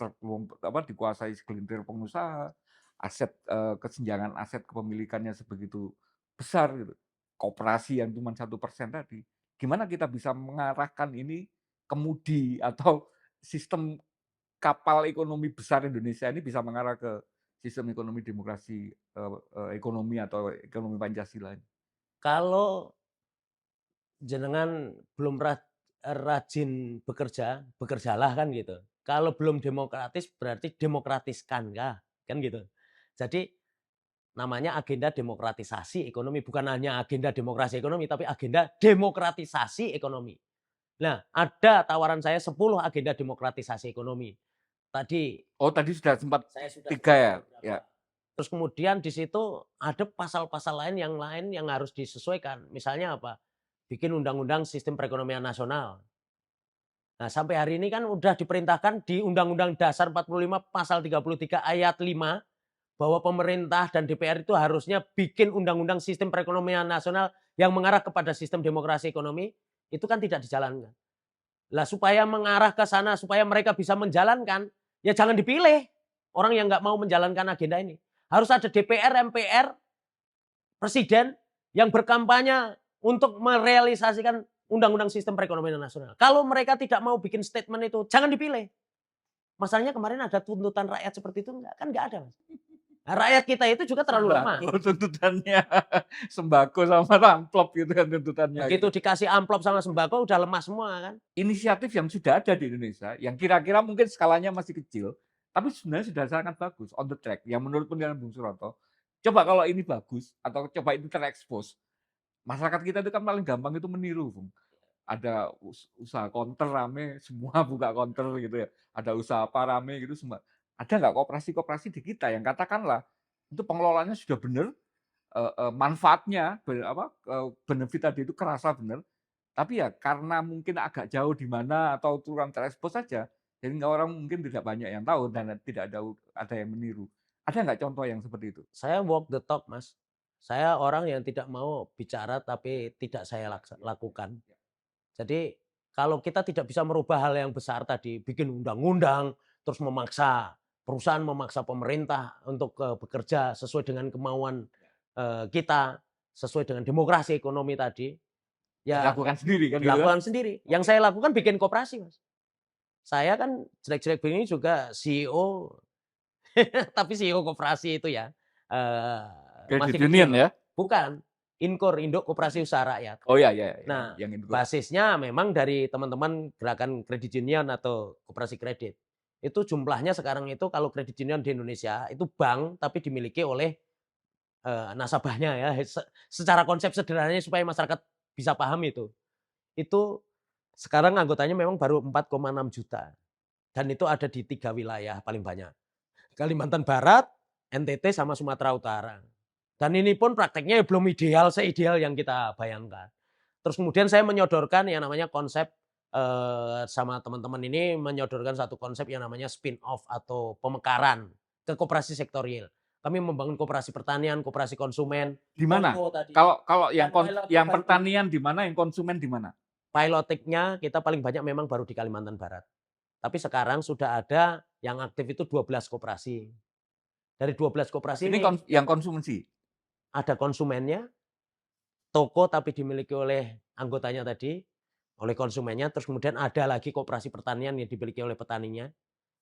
dikuasai segelintir pengusaha, aset kesenjangan aset kepemilikannya sebegitu besar gitu. Koperasi yang cuma 1% tadi, gimana kita bisa mengarahkan ini kemudi atau sistem kapal ekonomi besar Indonesia ini bisa mengarah ke sistem ekonomi demokrasi, ekonomi atau ekonomi Pancasila ini? Kalau jenengan belum rajin bekerja, bekerjalah kan gitu. Kalau belum demokratis berarti demokratiskan kah? Kan gitu. Jadi namanya agenda demokratisasi ekonomi. Bukan hanya agenda demokrasi ekonomi, tapi agenda demokratisasi ekonomi. Nah, ada tawaran saya 10 agenda demokratisasi ekonomi. Tadi Oh, tadi sudah sempat saya sudah 3 ya? sebutkan Ya. beberapa. Terus kemudian di situ ada pasal-pasal lain yang harus disesuaikan. Misalnya apa? Bikin undang-undang sistem perekonomian nasional. Nah, sampai hari ini kan udah diperintahkan di Undang-Undang Dasar 45 pasal 33 ayat 5 bahwa pemerintah dan DPR itu harusnya bikin undang-undang sistem perekonomian nasional yang mengarah kepada sistem demokrasi ekonomi, itu kan tidak dijalankan. Lah supaya mengarah ke sana, supaya mereka bisa menjalankan, ya jangan dipilih orang yang nggak mau menjalankan agenda ini. Harus ada DPR, MPR, Presiden yang berkampanye untuk merealisasikan undang-undang sistem perekonomian nasional. Kalau mereka tidak mau bikin statement itu, jangan dipilih. Masalahnya kemarin ada tuntutan rakyat seperti itu enggak? Kan enggak ada, Mas. Nah, rakyat kita itu juga terlalu lemah. Sembako tuntutannya, sembako sama amplop gitu kan tuntutannya. Begitu dikasih amplop sama sembako udah lemah semua kan. Inisiatif yang sudah ada di Indonesia, yang kira-kira mungkin skalanya masih kecil, tapi sebenarnya sudah sangat bagus, on the track. Yang menurut penilaian Bung Suroto, coba kalau ini bagus, atau coba ini terekspos, masyarakat kita itu kan paling gampang itu meniru, Bung. Ada usaha counter rame, semua buka counter gitu ya. Ada usaha apa rame gitu semua. Ada nggak koperasi-koperasi di kita yang katakanlah itu pengelolaannya sudah benar, manfaatnya, benefit tadi itu kerasa benar, tapi ya karena mungkin agak jauh di mana atau kurang terekspos saja, jadi orang mungkin tidak banyak yang tahu dan tidak ada yang meniru. Ada nggak contoh yang seperti itu? Saya walk the talk, Mas. Saya orang yang tidak mau bicara tapi tidak saya lakukan. Jadi kalau kita tidak bisa merubah hal yang besar tadi, bikin undang-undang, terus memaksa perusahaan, memaksa pemerintah untuk bekerja sesuai dengan kemauan kita, sesuai dengan demokrasi ekonomi tadi, ya Lakukan sendiri kan gitu kan? dilakukan sendiri. Yang saya lakukan bikin koperasi, Mas. Saya kan jelek-jelek begini juga CEO, tapi CEO koperasi itu ya masih Credit Union kecil. ya? Bukan, Inkor, Induk Koperasi Usaha Rakyat. Oh ya, ya, Nah, yang itu. basisnya memang dari teman-teman gerakan kredit union atau koperasi kredit. Itu jumlahnya sekarang itu kalau kredit union di Indonesia itu bank tapi dimiliki oleh nasabahnya ya. Secara konsep sederhananya supaya masyarakat bisa paham itu. Itu sekarang anggotanya memang baru 4,6 juta. Dan itu ada di 3 wilayah paling banyak. Kalimantan Barat, NTT sama Sumatera Utara. Dan ini pun prakteknya belum ideal seideal yang kita bayangkan. Terus kemudian saya menyodorkan yang namanya konsep sama teman-teman ini menyodorkan satu konsep yang namanya spin off atau pemekaran ke koperasi sektorial. Kami membangun koperasi pertanian, koperasi konsumen. Di mana? Kalau yang pertanian di mana, yang konsumen di mana? Pilotiknya kita paling banyak memang baru di Kalimantan Barat. Tapi sekarang sudah ada yang aktif itu 12 koperasi. Dari 12 koperasi ini yang konsumsi. Ada konsumennya, toko tapi dimiliki oleh anggotanya tadi, oleh konsumennya, terus kemudian ada lagi koperasi pertanian yang dimiliki oleh petaninya.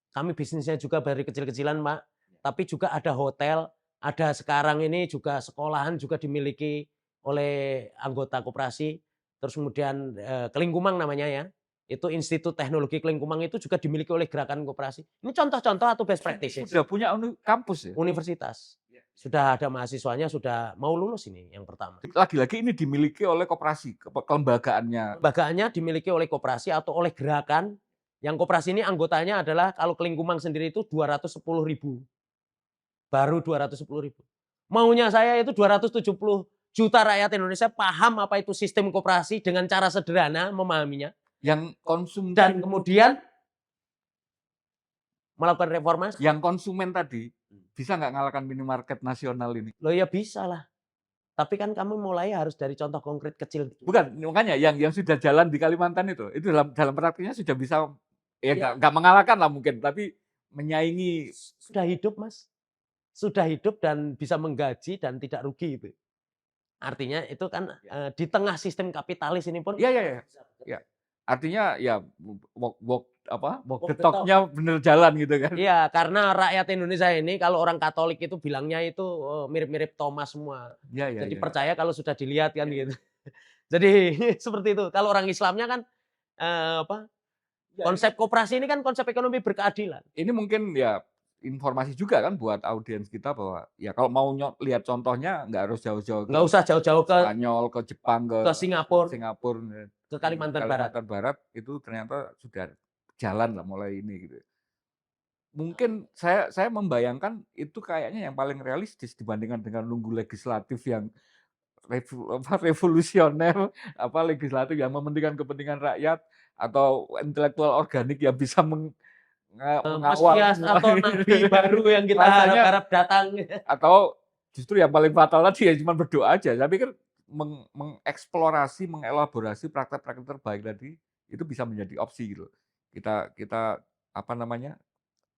Kami bisnisnya juga dari kecil-kecilan, Pak, tapi juga ada hotel, ada sekarang ini juga sekolahan juga dimiliki oleh anggota koperasi. Terus kemudian Kelingkumang namanya ya, itu Institut Teknologi Kelingkumang itu juga dimiliki oleh gerakan koperasi. Ini contoh-contoh atau best practices. Sudah punya kampus ya? Universitas. Sudah ada mahasiswanya, sudah mau lulus ini yang pertama. Lagi-lagi ini dimiliki oleh koperasi, kelembagaannya. Lembagaannya dimiliki oleh koperasi atau oleh gerakan. Yang koperasi ini anggotanya adalah kalau Kelingkumang sendiri itu 210.000. Baru 210.000. Maunya saya itu 270 juta rakyat Indonesia paham apa itu sistem koperasi dengan cara sederhana memahaminya. Yang konsumsi dan kemudian melakukan reformasi. Yang konsumen tadi bisa nggak ngalahkan minimarket nasional ini? Loh ya bisa lah. Tapi kan kamu mulai harus dari contoh konkret kecil. Bukan, makanya yang sudah jalan di Kalimantan itu dalam praktiknya sudah bisa ya nggak mengalahkan lah mungkin, tapi menyaingi. Sudah hidup, Mas. Sudah hidup dan bisa menggaji dan tidak rugi itu. Artinya itu kan di tengah sistem kapitalis ini pun. Iya. Artinya ya walk the talk-nya bener jalan gitu kan. Iya, karena rakyat Indonesia ini kalau orang Katolik itu bilangnya itu mirip-mirip Thomas semua. Jadi percaya kalau sudah dilihat kan gitu. Jadi seperti itu. Kalau orang Islamnya kan konsep koperasi ini kan konsep ekonomi berkeadilan. Ini mungkin ya informasi juga kan buat audiens kita bahwa ya kalau mau lihat contohnya nggak harus jauh-jauh ke Nggak usah jauh-jauh ke Spanyol, ke Jepang, ke Singapura, Singapura, ke di Kalimantan Barat. Kalimantan Barat itu ternyata sudah jalan lah mulai ini gitu. Mungkin saya membayangkan itu kayaknya yang paling realistis dibandingkan dengan nunggu legislatif yang revolusioner, legislatif yang mementingkan kepentingan rakyat atau intelektual organik yang bisa mengawal Mesias semua atau ini. nabi baru yang kita Rasanya harap datang. atau justru yang paling fatal tadi ya cuma berdoa aja. Saya pikir mengeksplorasi, mengelaborasi praktek-praktek terbaik tadi itu bisa menjadi opsi gitu. Kita kita apa namanya,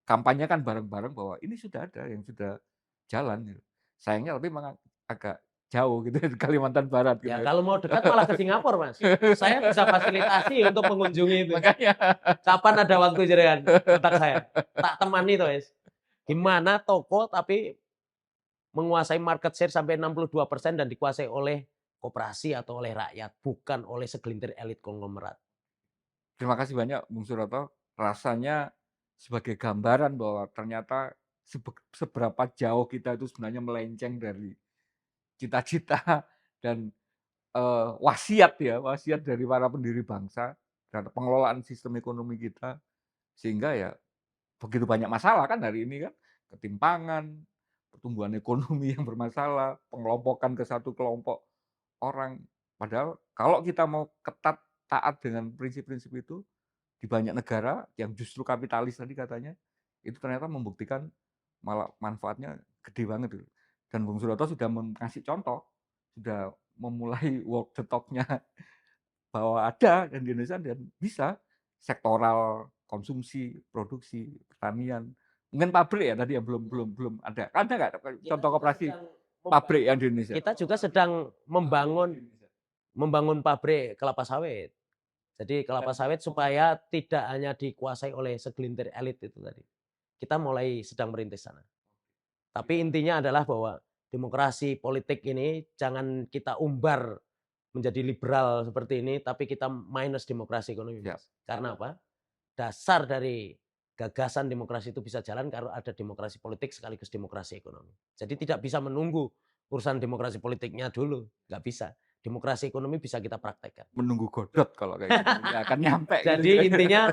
kampanyekan bareng-bareng bahwa ini sudah ada yang sudah jalan gitu. Sayangnya tapi memang agak jauh gitu di Kalimantan Barat gitu. Ya kalau mau dekat malah ke Singapura, Mas. Saya bisa fasilitasi untuk mengunjungi itu. Makanya Kapan ada waktu jenengan kontak saya. Tak temani to, Wis. Gimana toko tapi menguasai market share sampai 62% dan dikuasai oleh koperasi atau oleh rakyat, bukan oleh segelintir elit konglomerat. terima kasih banyak Bung Suroto. Rasanya sebagai gambaran bahwa ternyata seberapa jauh kita itu sebenarnya melenceng dari cita-cita dan wasiat dari para pendiri bangsa dan pengelolaan sistem ekonomi kita, sehingga ya begitu banyak masalah kan hari ini kan, ketimpangan, pertumbuhan ekonomi yang bermasalah, pengelompokan ke satu kelompok orang. Padahal kalau kita mau ketat, taat dengan prinsip-prinsip itu, di banyak negara yang justru kapitalis tadi katanya, itu ternyata membuktikan malah manfaatnya gede banget gitu. Dan Bung Suroto sudah ngasih contoh, sudah memulai walk the talk-nya bahwa ada dan di Indonesia dan bisa sektoral, konsumsi, produksi, pertanian, mungkin pabrik ya tadi ya belum ada. Ada nggak contoh koperasi pabrik yang di Indonesia? Kita juga sedang membangun pabrik kelapa sawit. Jadi kelapa sawit supaya tidak hanya dikuasai oleh segelintir elit itu tadi. Kita mulai sedang merintis sana. Tapi intinya adalah bahwa demokrasi politik ini jangan kita umbar menjadi liberal seperti ini, tapi kita minus demokrasi ekonomi. Siap. Karena apa? Dasar dari gagasan demokrasi itu bisa jalan kalau ada demokrasi politik sekaligus demokrasi ekonomi. Jadi tidak bisa menunggu urusan demokrasi politiknya dulu, nggak bisa. Demokrasi ekonomi bisa kita praktekkan. Menunggu Godot kalau kayak gitu, nggak akan nyampe. Jadi intinya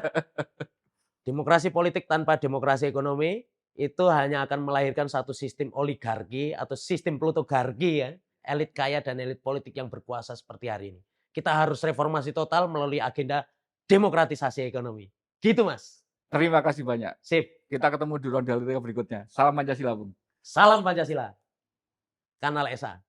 demokrasi politik tanpa demokrasi ekonomi itu hanya akan melahirkan satu sistem oligarki atau sistem plutogarki ya, elit kaya dan elit politik yang berkuasa seperti hari ini. Kita harus reformasi total melalui agenda demokratisasi ekonomi. Gitu, Mas. Terima kasih banyak. Sip. Kita ketemu di ronde berikutnya. Salam Pancasila, Bung. Salam Pancasila. Kanal Esa.